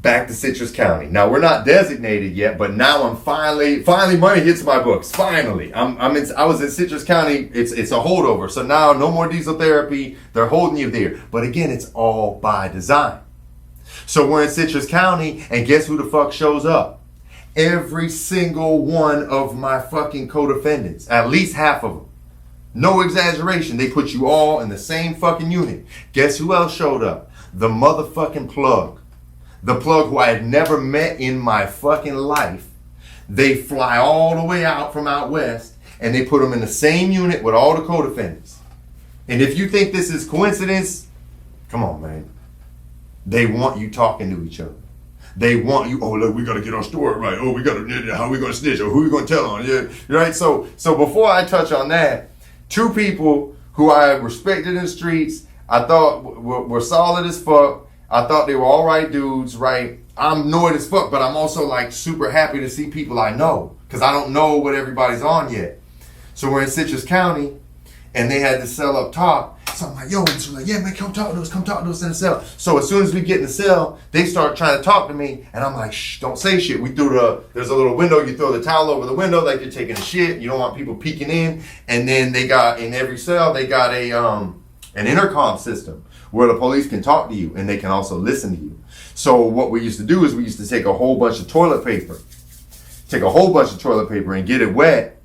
back to Citrus County. Now we're not designated yet, but now I'm finally money hits my books. Finally, I was in Citrus County. It's a holdover. So now no more diesel therapy. They're holding you there. But again, it's all by design. So we're in Citrus County, and guess who the fuck shows up? Every single one of my fucking co-defendants. At least half of them. No exaggeration. They put you all in the same fucking unit. Guess who else showed up? The motherfucking plug. The plug who I had never met in my fucking life. They fly all the way out from out west, and they put them in the same unit with all the co-defendants. And if you think this is coincidence, come on, man. They want you talking to each other. They want you, look, we got to get our story right. How we going to snitch? Or who we going to tell on? Yeah, right? So before I touch on that, two people who I respected in the streets, I thought were solid as fuck. I thought they were all right dudes, right? I'm annoyed as fuck, but I'm also like super happy to see people I know, because I don't know what everybody's on yet. So we're in Citrus County, and they had the cell up top. So I'm like, yo, and so like, yeah, man, come talk to us in the cell. So as soon as we get in the cell, they start trying to talk to me, and I'm like, shh, don't say shit. there's a little window, you throw the towel over the window like you're taking a shit. You don't want people peeking in. And then they got, in every cell, they got an intercom system where the police can talk to you, and they can also listen to you. So what we used to do is we used to take a whole bunch of toilet paper and get it wet,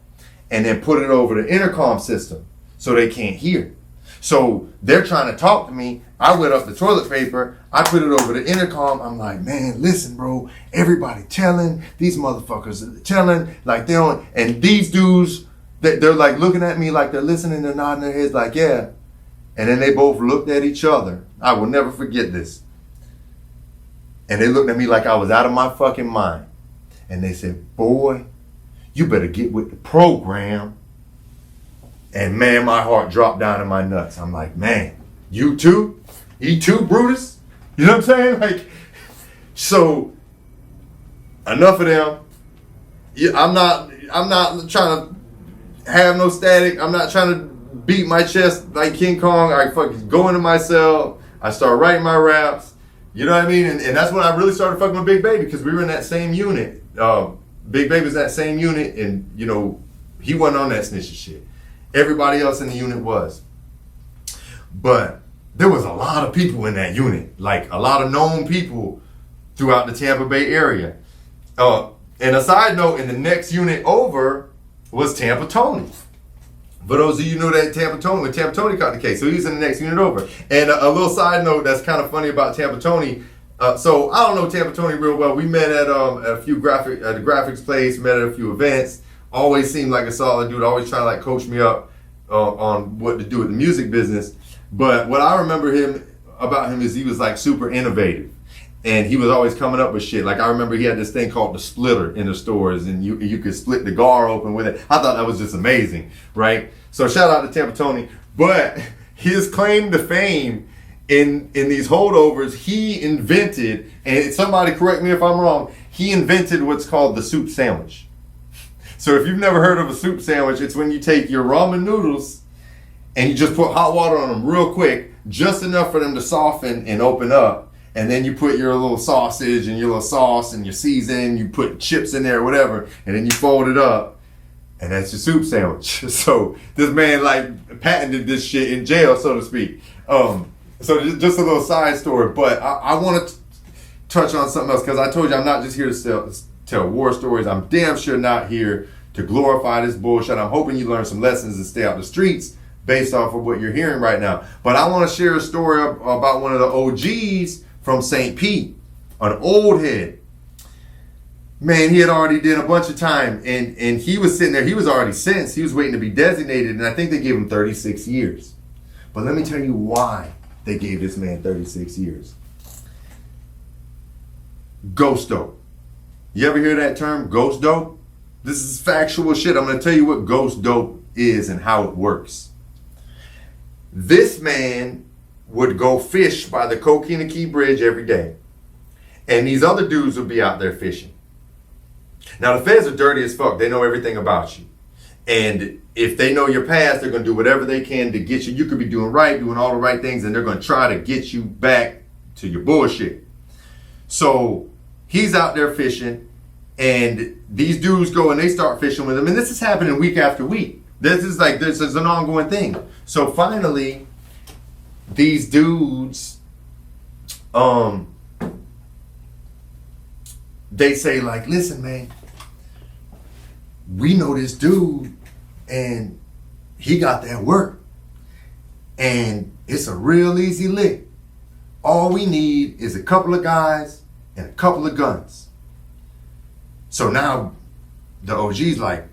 and then put it over the intercom system so they can't hear. So they're trying to talk to me. I wet up the toilet paper. I put it over the intercom. I'm like, man, listen, bro. Everybody telling. These motherfuckers are telling. Like they don't. And these dudes, they're like looking at me like they're listening. They're nodding their heads like, yeah. And then they both looked at each other. I will never forget this. And they looked at me like I was out of my fucking mind. And they said, boy, you better get with the program. And man, my heart dropped down in my nuts. I'm like, man, you too? You too, Brutus? You know what I'm saying? Like, so enough of them. Yeah, I'm not trying to have no static. I'm not trying to beat my chest like King Kong. I fucking go into my cell. I start writing my raps. You know what I mean? And that's when I really started fucking with Big Baby, because we were in that same unit. Big Baby was in that same unit, and he wasn't on that snitching shit. Everybody else in the unit was. But there was a lot of people in that unit, like a lot of known people throughout the Tampa Bay area. And a side note, in the next unit over was Tampa Tony. For those of you who know that Tampa Tony caught the case, so he's in the next unit over. And a little side note that's kind of funny about Tampa Tony. So I don't know Tampa Tony real well. We met at a few graphics place, met at a few events. Always seemed like a solid dude. Always trying to like coach me up on what to do with the music business. But what I remember about him is he was like super innovative, and he was always coming up with shit. Like I remember he had this thing called the splitter in the stores, and you could split the gar open with it. I thought that was just amazing, right? So shout out to Tampa Tony. But his claim to fame in these holdovers, he invented, and somebody correct me if I'm wrong, he invented what's called the soup sandwich. So if you've never heard of a soup sandwich, it's when you take your ramen noodles and you just put hot water on them real quick, just enough for them to soften and open up. And then you put your little sausage and your little sauce and your seasoning, you put chips in there or whatever, and then you fold it up, and that's your soup sandwich. So this man like patented this shit in jail, so to speak. So just a little side story, but I want to touch on something else, because I told you I'm not just here to tell war stories. I'm damn sure not here to glorify this bullshit. I'm hoping you learn some lessons and stay out the streets based off of what you're hearing right now. But I want to share a story about one of the OGs from St. Pete, an old head. Man, he had already did a bunch of time, and he was sitting there. He was already sentenced. He was waiting to be designated, and I think they gave him 36 years. But let me tell you why they gave this man 36 years. Ghost dope. You ever hear that term, ghost dope? This is factual shit. I'm going to tell you what ghost dope is and how it works. This man would go fish by the Coquina Key Bridge every day. And these other dudes would be out there fishing. Now, the feds are dirty as fuck. They know everything about you. And if they know your past, they're going to do whatever they can to get you. You could be doing right, doing all the right things, and they're going to try to get you back to your bullshit. So he's out there fishing, and these dudes go and they start fishing with him. And this is happening week after week. This is an ongoing thing. So finally, these dudes, they say like, listen, man, we know this dude and he got that work and it's a real easy lick. All we need is a couple of guys and a couple of guns. So now the OG's like,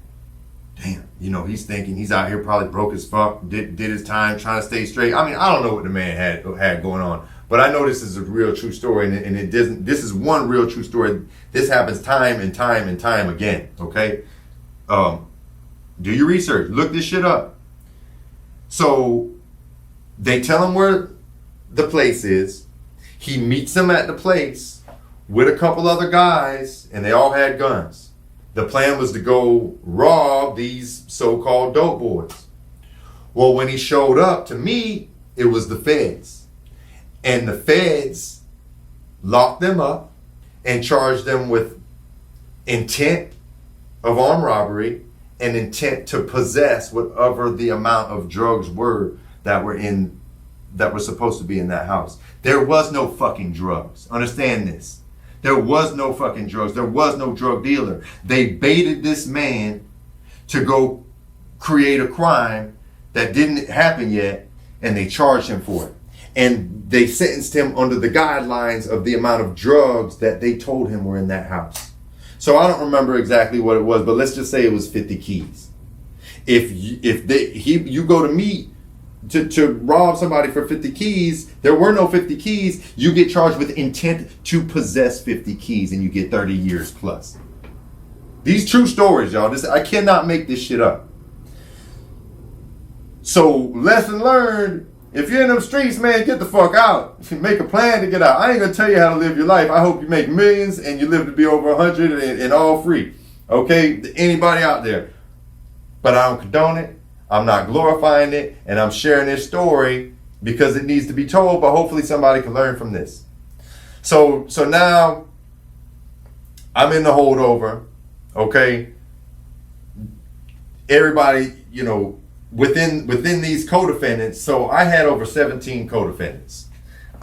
damn, he's thinking he's out here probably broke as fuck, did his time trying to stay straight. I mean, I don't know what the man had going on, but I know this is a real true story, and it doesn't. This is one real true story. This happens time and time and time again. Okay, do your research, look this shit up. So they tell him where the place is. He meets them at the place with a couple other guys, and they all had guns. The plan was to go rob these so-called dope boys. Well, when he showed up to me, it was the feds. And the feds locked them up and charged them with intent of armed robbery and intent to possess whatever the amount of drugs were that were supposed to be in that house. There was no fucking drugs. Understand this. There was no fucking drugs. There was no drug dealer. They baited this man to go create a crime that didn't happen yet, and they charged him for it. And they sentenced him under the guidelines of the amount of drugs that they told him were in that house. So I don't remember exactly what it was, but let's just say it was 50 keys. If you go to meet to rob somebody for 50 keys, there were no 50 keys, you get charged with intent to possess 50 keys and you get 30 years plus. These true stories, y'all. I cannot make this shit up. So, lesson learned, if you're in them streets, man, get the fuck out. Make a plan to get out. I ain't gonna tell you how to live your life. I hope you make millions and you live to be over 100 and all free. Okay? Anybody out there. But I don't condone it. I'm not glorifying it, and I'm sharing this story because it needs to be told, but hopefully somebody can learn from this. So now I'm in the holdover, okay? Everybody, within these co-defendants, so I had over 17 co-defendants.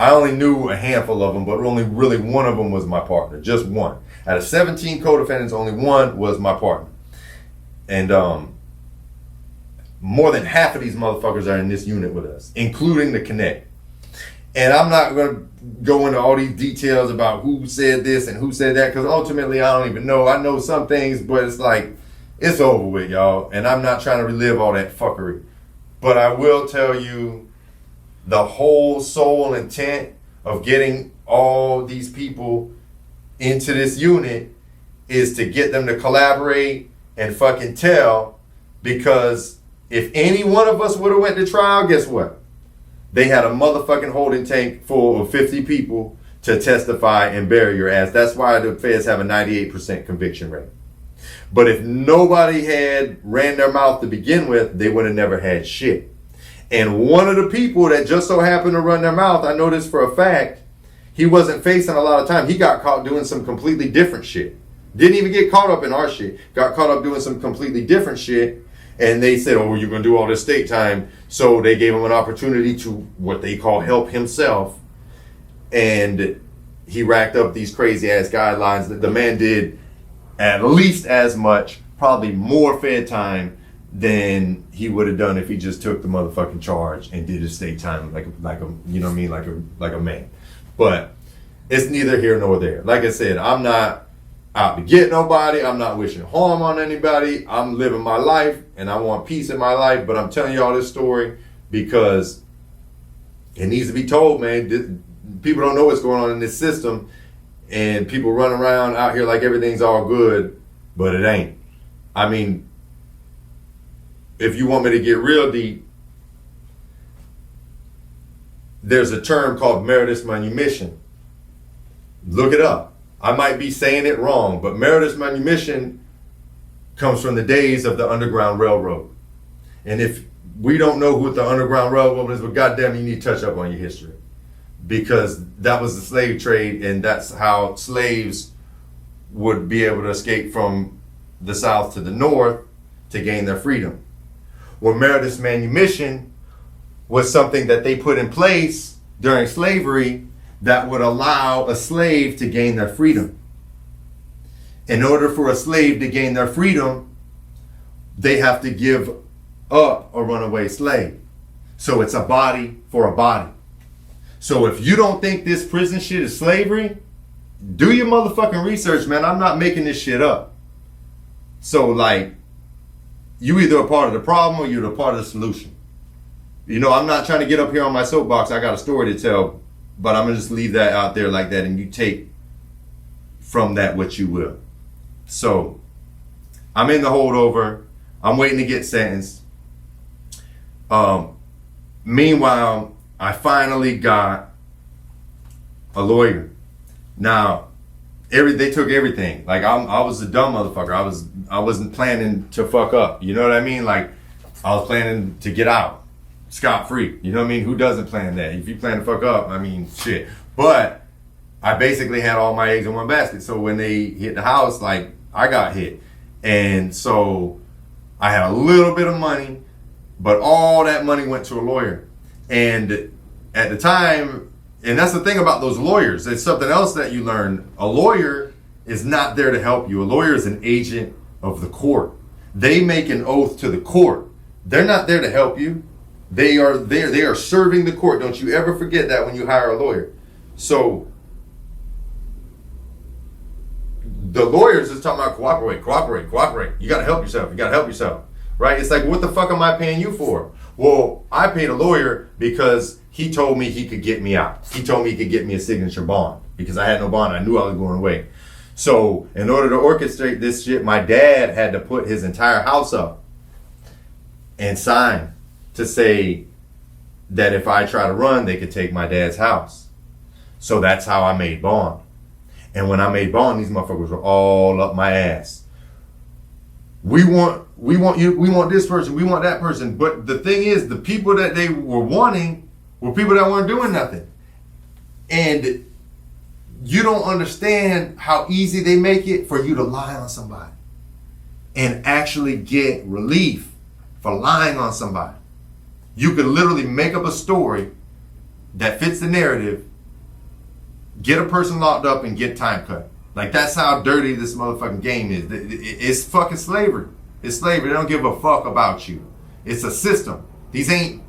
I only knew a handful of them, but only really one of them was my partner, just one. Out of 17 co-defendants, only one was my partner. And more than half of these motherfuckers are in this unit with us, including the Connect. And I'm not going to go into all these details about who said this and who said that, because ultimately I don't even know. I know some things, but it's like, it's over with, y'all. And I'm not trying to relive all that fuckery. But I will tell you the whole sole intent of getting all these people into this unit is to get them to collaborate and fucking tell, because if any one of us would have went to trial, guess what? They had a motherfucking holding tank full of 50 people to testify and bury your ass. That's why the feds have a 98% conviction rate. But if nobody had ran their mouth to begin with, they would have never had shit. And one of the people that just so happened to run their mouth, I know this for a fact, he wasn't facing a lot of time. He got caught doing some completely different shit. Didn't even get caught up in our shit. Got caught up doing some completely different shit. And they said, oh, you're going to do all this state time. So they gave him an opportunity to what they call help himself. And he racked up these crazy ass guidelines that the man did at least as much, probably more fed time than he would have done if he just took the motherfucking charge and did his state time like a you know what I mean, like a man. But it's neither here nor there. Like I said, I'm not out to get nobody. I'm not wishing harm on anybody. I'm living my life and I want peace in my life. But I'm telling y'all this story because it needs to be told, man. People don't know what's going on in this system, and people run around out here like everything's all good, but it ain't. I mean, if you want me to get real deep, there's a term called meritus manumission. Look it up. I might be saying it wrong, but meritus manumission comes from the days of the Underground Railroad. And if we don't know what the Underground Railroad is, well, goddamn, you need to touch up on your history. Because that was the slave trade, and that's how slaves would be able to escape from the South to the North to gain their freedom. Well, meritus manumission was something that they put in place during slavery that would allow a slave to gain their freedom. In order for a slave to gain their freedom, they have to give up a runaway slave. So it's a body for a body. So if you don't think this prison shit is slavery, do your motherfucking research, man. I'm not making this shit up. So like, you either a part of the problem or you're a part of the solution. You know, I'm not trying to get up here on my soapbox. I got a story to tell, but I'm gonna just leave that out there like that, and you take from that what you will. So I'm in the holdover. I'm waiting to get sentenced. Meanwhile, I finally got a lawyer. Now, they took everything. Like I was a dumb motherfucker. I wasn't planning to fuck up. You know what I mean? Like I was planning to get out scot-free. You know what I mean? Who doesn't plan that? If you plan to fuck up, I mean, shit. But I basically had all my eggs in one basket. So when they hit the house, like I got hit. And so I had a little bit of money, but all that money went to a lawyer. And at the time, and that's the thing about those lawyers, it's something else that you learn. A lawyer is not there to help you. A lawyer is an agent of the court. They make an oath to the court. They're not there to help you. They are there. They are serving the court. Don't you ever forget that when you hire a lawyer. So the lawyers is talking about cooperate. You got to help yourself. Right? It's like, what the fuck am I paying you for? Well, I paid a lawyer because he told me he could get me out. He told me he could get me a signature bond because I had no bond. I knew I was going away. So in order to orchestrate this shit, my dad had to put his entire house up and sign to say that if I try to run, they could take my dad's house. So that's how I made bond. And when I made bond, these motherfuckers were all up my ass. We want you, we want this person, we want that person. But the thing is, the people that they were wanting were people that weren't doing nothing. And you don't understand how easy they make it for you to lie on somebody and actually get relief for lying on somebody. You could literally make up a story that fits the narrative, get a person locked up, and get time cut. Like, that's how dirty this motherfucking game is. It's fucking slavery. It's slavery. They don't give a fuck about you. It's a system. These ain't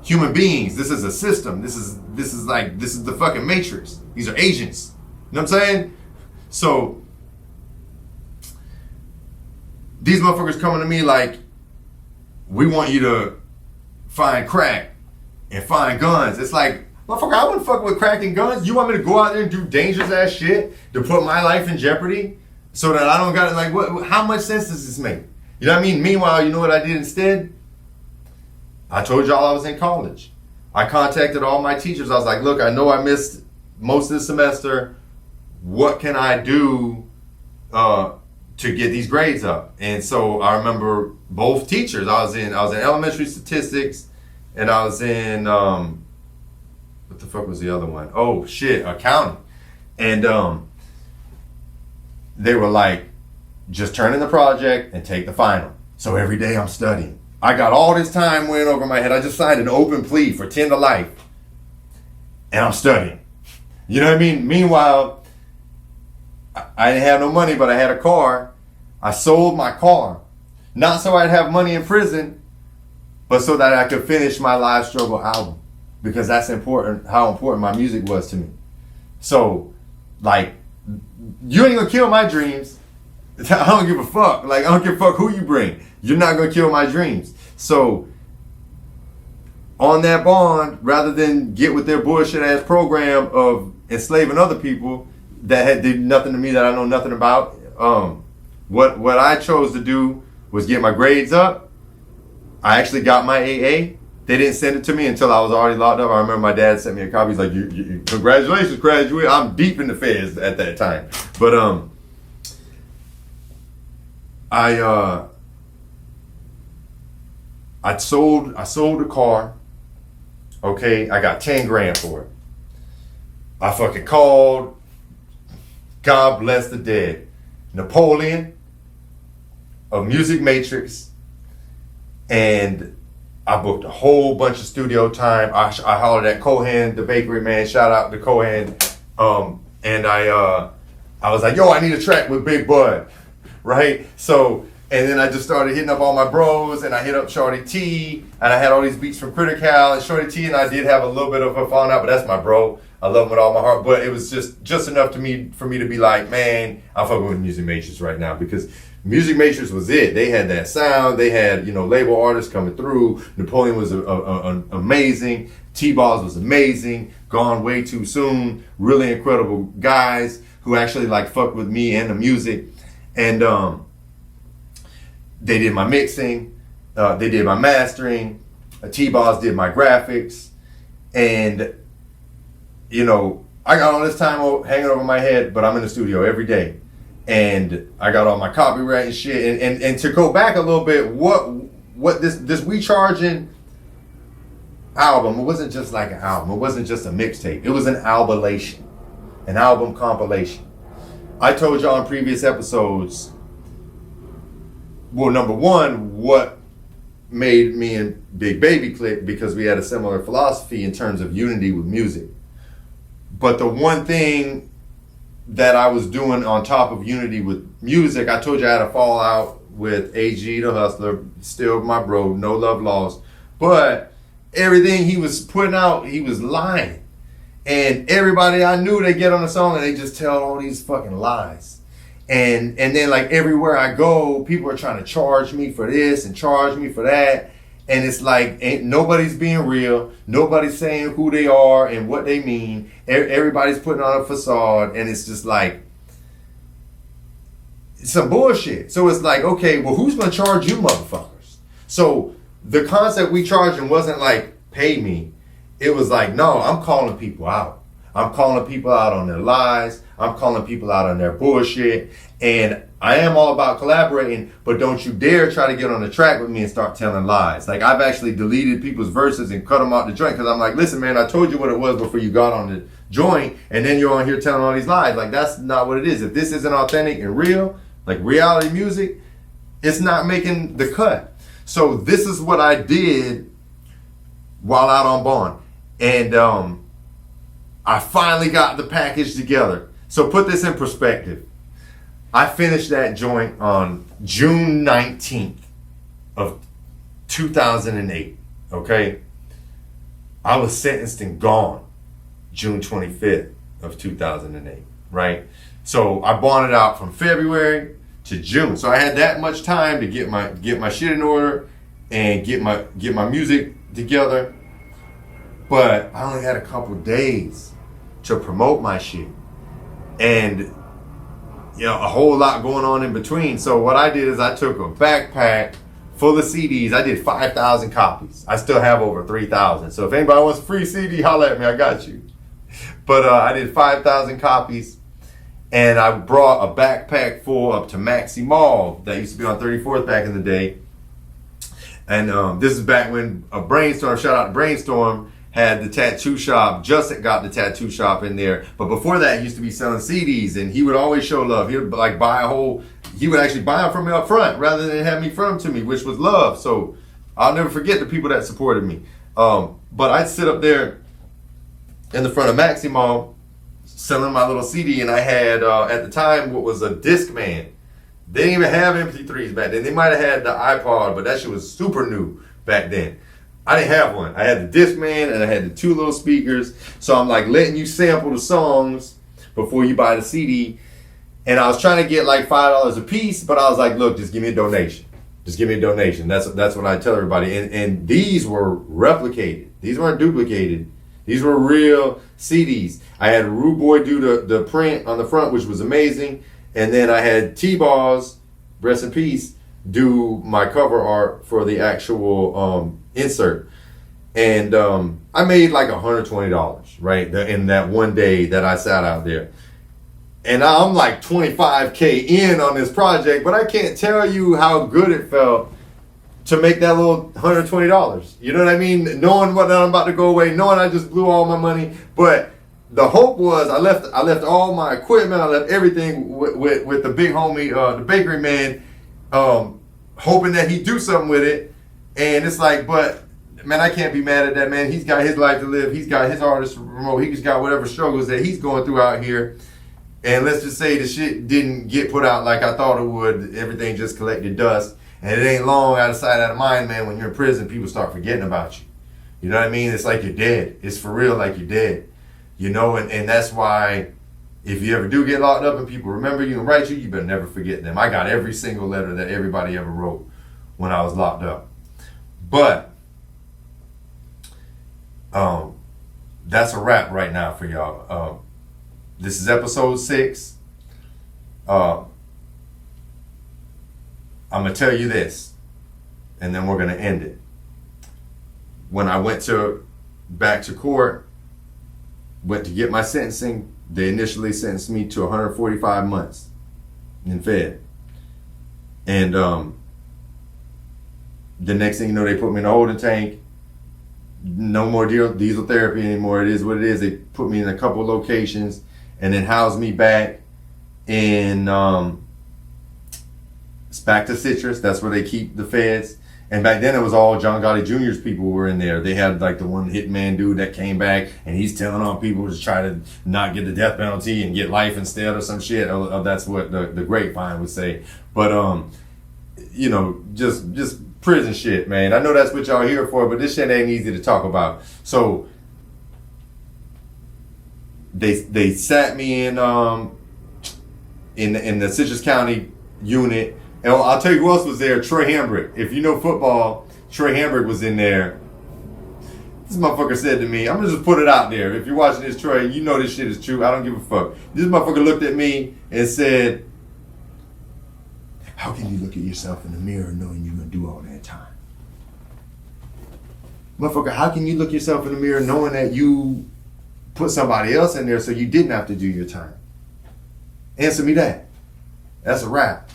human beings. This is a system. This is the fucking Matrix. These are agents. You know what I'm saying? So these motherfuckers coming to me like, we want you to find crack and find guns. It's like, motherfucker, I wouldn't fuck with crack and guns. You want me to go out there and do dangerous ass shit to put my life in jeopardy so that I don't got it? Like, what? How much sense does this make? You know what I mean? Meanwhile, you know what I did instead? I told y'all I was in college. I contacted all my teachers. I was like, look, I know I missed most of the semester. What can I do to get these grades up? And so I remember both teachers. I was in elementary statistics, and I was in what the fuck was the other one? Oh shit, accounting. And they were like, just turn in the project and take the final. So every day I'm studying. I got all this time went over my head. I just signed an open plea for 10 to life. And I'm studying. You know what I mean? Meanwhile, I didn't have no money, but I had a car. I sold my car. Not so I'd have money in prison, but so that I could finish my Live Struggle album. Because that's important, how important my music was to me. So, like, you ain't gonna kill my dreams. I don't give a fuck. Like, I don't give a fuck who you bring. You're not gonna kill my dreams. So, on that bond, rather than get with their bullshit ass program of enslaving other people that had did nothing to me that I know nothing about, what I chose to do was get my grades up. I actually got my AA. They didn't send it to me until I was already locked up. I remember my dad sent me a copy. He's like, congratulations, graduate. I'm deep in the feds at that time. But I sold the car. Okay, I got 10 grand for it. I fucking called, God bless the dead, Napoleon of Music Matrix, and I booked a whole bunch of studio time. I hollered at Cohen, the bakery man. Shout out to Cohen. And I was like, yo, I need a track with Big Bud, right? So, and then I just started hitting up all my bros, and I hit up Shorty T, and I had all these beats from Critical, and Shorty T and I did have a little bit of a falling out, but that's my bro. I love him with all my heart, but it was just enough for me to be like, man, I'm fucking with Music Matrix right now, because Music Matrix was it. They had that sound. They had, label artists coming through. Napoleon was amazing. T-Balls was amazing. Gone way too soon. Really incredible guys who actually fucked with me and the music. And they did my mixing. They did my mastering. T-Balls did my graphics. And, I got all this time hanging over my head, but I'm in the studio every day. And I got all my copyright and shit. And to go back a little bit, what this We Charging album, it wasn't just like an album. It wasn't just a mixtape. It was an album compilation. I told y'all in previous episodes, well, number one, what made me and Big Baby click, because we had a similar philosophy in terms of unity with music. But the one thing that I was doing on top of unity with music, I told you I had a fallout with AG the Hustler, still my bro, no love lost. But everything he was putting out, he was lying. And everybody I knew, they get on the song and they just tell all these fucking lies. And then everywhere I go, people are trying to charge me for this and charge me for that. And it's nobody's being real. Nobody's saying who they are and what they mean. Everybody's putting on a facade, and it's just some bullshit. So it's okay, well, who's gonna charge you motherfuckers? So the concept We Charging wasn't pay me. It was no, I'm calling people out. I'm calling people out on their lies. I'm calling people out on their bullshit. And I am all about collaborating, but don't you dare try to get on the track with me and start telling lies. I've actually deleted people's verses and cut them out the joint, because I'm listen, man, I told you what it was before you got on the joint, and then you're on here telling all these lies. That's not what it is. If this isn't authentic and real, reality music, it's not making the cut. So this is what I did while out on bond. And I finally got the package together. So put this in perspective. I finished that joint on June 19th of 2008, okay? I was sentenced and gone June 25th of 2008, right? So I bonded out from February to June. So I had that much time to get my shit in order and get my music together. But I only had a couple days to promote my shit. And a whole lot going on in between. So what I did is I took a backpack full of CDs. I did 5,000 copies. I still have over 3,000. So if anybody wants a free CD, holla at me. I got you. But I did 5,000 copies. And I brought a backpack full up to Maxi Mall that used to be on 34th back in the day. And this is back when a Brainstorm, shout out to Brainstorm, had the tattoo shop. Justin got the tattoo shop in there. But before that, he used to be selling CDs, and he would always show love. He would he would actually buy them from me up front rather than have me front them to me, which was love. So I'll never forget the people that supported me. But I'd sit up there in the front of Maxi Mall selling my little CD, and I had, at the time, what was a Discman. They didn't even have MP3s back then. They might have had the iPod, but that shit was super new back then. I didn't have one. I had the Discman and I had the two little speakers. So I'm letting you sample the songs before you buy the CD. And I was trying to get $5 a piece, but I was look, just give me a donation. Just give me a donation. That's what I tell everybody. And these were replicated. These weren't duplicated. These were real CDs. I had Rude Boy do the print on the front, which was amazing. And then I had T-Balls, rest in peace, do my cover art for the actual insert. And I made like $120, right? In that one day that I sat out there. And I'm like 25K in on this project, but I can't tell you how good it felt to make that little $120. You know what I mean? Knowing what I'm about to go away, knowing I just blew all my money. But the hope was I left all my equipment, I left everything with the big homie, the bakery man, hoping that he'd do something with it. And it's like, but man, I can't be mad at that man. He's got his life to live. He's got his artist remote. He's got whatever struggles that he's going through out here. And let's just say the shit didn't get put out like I thought it would. Everything just collected dust. And it ain't long out of sight, out of mind, man. When you're in prison, people start forgetting about you. You know what I mean? It's like you're dead. It's for real like you're dead. You know, and that's why if you ever do get locked up and people remember you and write you, you better never forget them. I got every single letter that everybody ever wrote when I was locked up. But that's a wrap right now for y'all. This is episode 6. I'm going to tell you this, and then we're going to end it. When I went back to court, went to get my sentencing, they initially sentenced me to 145 months in Fed. And the next thing you know, they put me in a holding tank. No more diesel therapy anymore. It is what it is. They put me in a couple locations and then housed me back in it's back to Citrus. That's where they keep the feds. And back then it was all John Gotti Jr.'s people were in there. They had like the one hitman dude that came back and he's telling on people to try to not get the death penalty and get life instead or some shit. That's what the grapevine would say. But you know, just prison shit, man. I know that's what y'all here for, but this shit ain't easy to talk about. So they sat me in the Citrus County unit. And I'll tell you who else was there. Troy Hambrick. If you know football, Troy Hambrick was in there. This motherfucker said to me, I'm gonna just put it out there. If you're watching this, Troy, you know this shit is true. I don't give a fuck. This motherfucker looked at me and said, how can you look at yourself in the mirror knowing you're gonna do all that time? Motherfucker, how can you look yourself in the mirror knowing that you put somebody else in there so you didn't have to do your time? Answer me that. That's a wrap.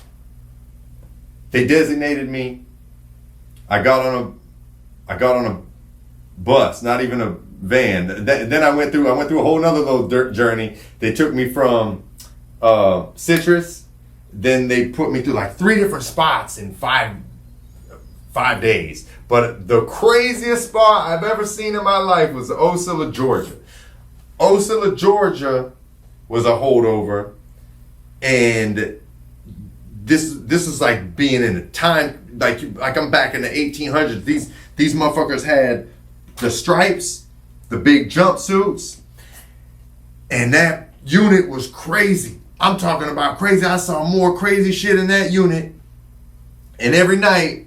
They designated me. I got on a bus, not even a van. Then I went through a whole nother little journey. They took me from Citrus. Then they put me through like 3 different spots in 5 days. But the craziest spot I've ever seen in my life was Ocilla, Georgia. Ocilla, Georgia was a holdover, and this is like being in a time like I'm back in the 1800s. These motherfuckers had the stripes, the big jumpsuits, and that unit was crazy. I'm talking about crazy. I saw more crazy shit in that unit. And every night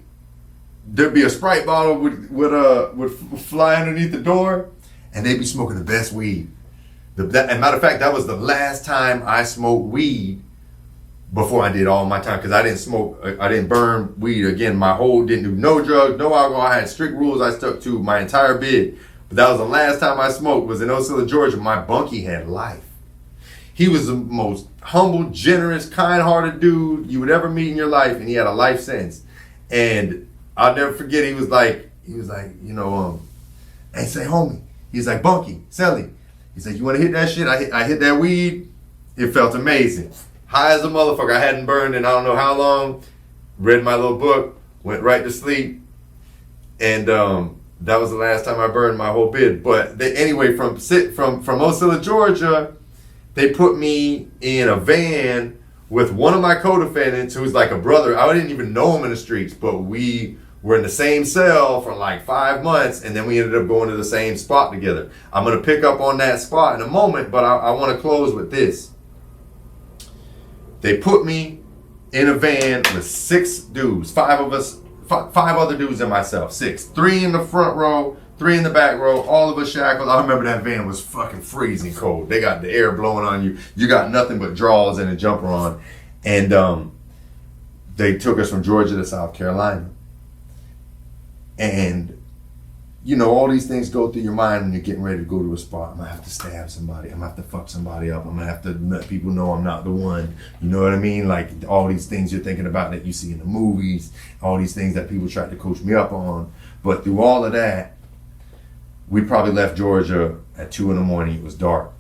there'd be a Sprite bottle would fly underneath the door, and they'd be smoking the best weed. And matter of fact, that was the last time I smoked weed before I did all my time, because I didn't burn weed again. Didn't do no drugs, no alcohol. I had strict rules I stuck to my entire bid. But that was the last time I smoked, was in Ocilla, Georgia. My bunkie had life. He was the most humble, generous, kind-hearted dude you would ever meet in your life, and he had a life sentence. And I'll never forget, he was like, you know, hey, say homie. He's like, Bunky, Selly. He's like, you want to hit that shit? I hit that weed. It felt amazing. High as a motherfucker. I hadn't burned in I don't know how long. Read my little book. Went right to sleep. And that was the last time I burned my whole bid. But anyway, from Ocilla, Georgia, they put me in a van with one of my co-defendants who's like a brother. I didn't even know him in the streets, but we were in the same cell for like 5 months, and then we ended up going to the same spot together. I'm going to pick up on that spot in a moment, but I want to close with this. They put me in a van with 6 dudes, 5 of us, 5 other dudes and myself, 6. 3 in the front row, 3 in the back row, all of us shackled. I remember that van was fucking freezing cold. They got the air blowing on you. You got nothing but drawers and a jumper on. And they took us from Georgia to South Carolina. And you know, all these things go through your mind when you're getting ready to go to a spot. I'm gonna have to stab somebody. I'm gonna have to fuck somebody up. I'm gonna have to let people know I'm not the one. You know what I mean? Like all these things you're thinking about that you see in the movies, all these things that people try to coach me up on. But through all of that, we probably left Georgia at 2 a.m. It was dark.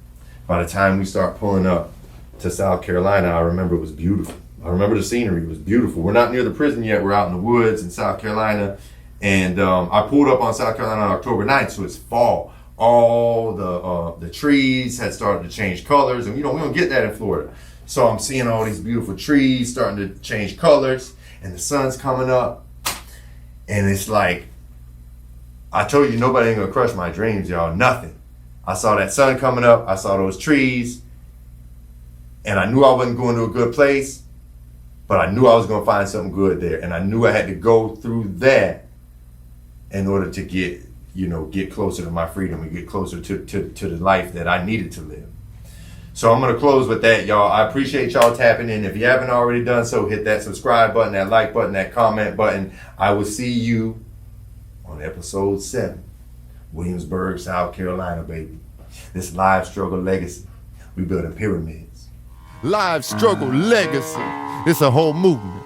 By the time we start pulling up to South Carolina, I remember it was beautiful. I remember the scenery. It was beautiful. We're not near the prison yet. We're out in the woods in South Carolina. And I pulled up on South Carolina on October 9th, so it's fall. All the trees had started to change colors, and you know, we don't get that in Florida. So I'm seeing all these beautiful trees starting to change colors, and the sun's coming up. And it's like, I told you, nobody ain't gonna crush my dreams, y'all. Nothing. I saw that sun coming up. I saw those trees. And I knew I wasn't going to a good place, but I knew I was going to find something good there. And I knew I had to go through that in order to get closer to my freedom and get closer to the life that I needed to live. So I'm going to close with that, y'all. I appreciate y'all tapping in. If you haven't already done so, hit that subscribe button, that like button, that comment button. I will see you on episode 7, Williamsburg, South Carolina, baby. This live struggle legacy. We building pyramids. Live struggle legacy. It's a whole movement.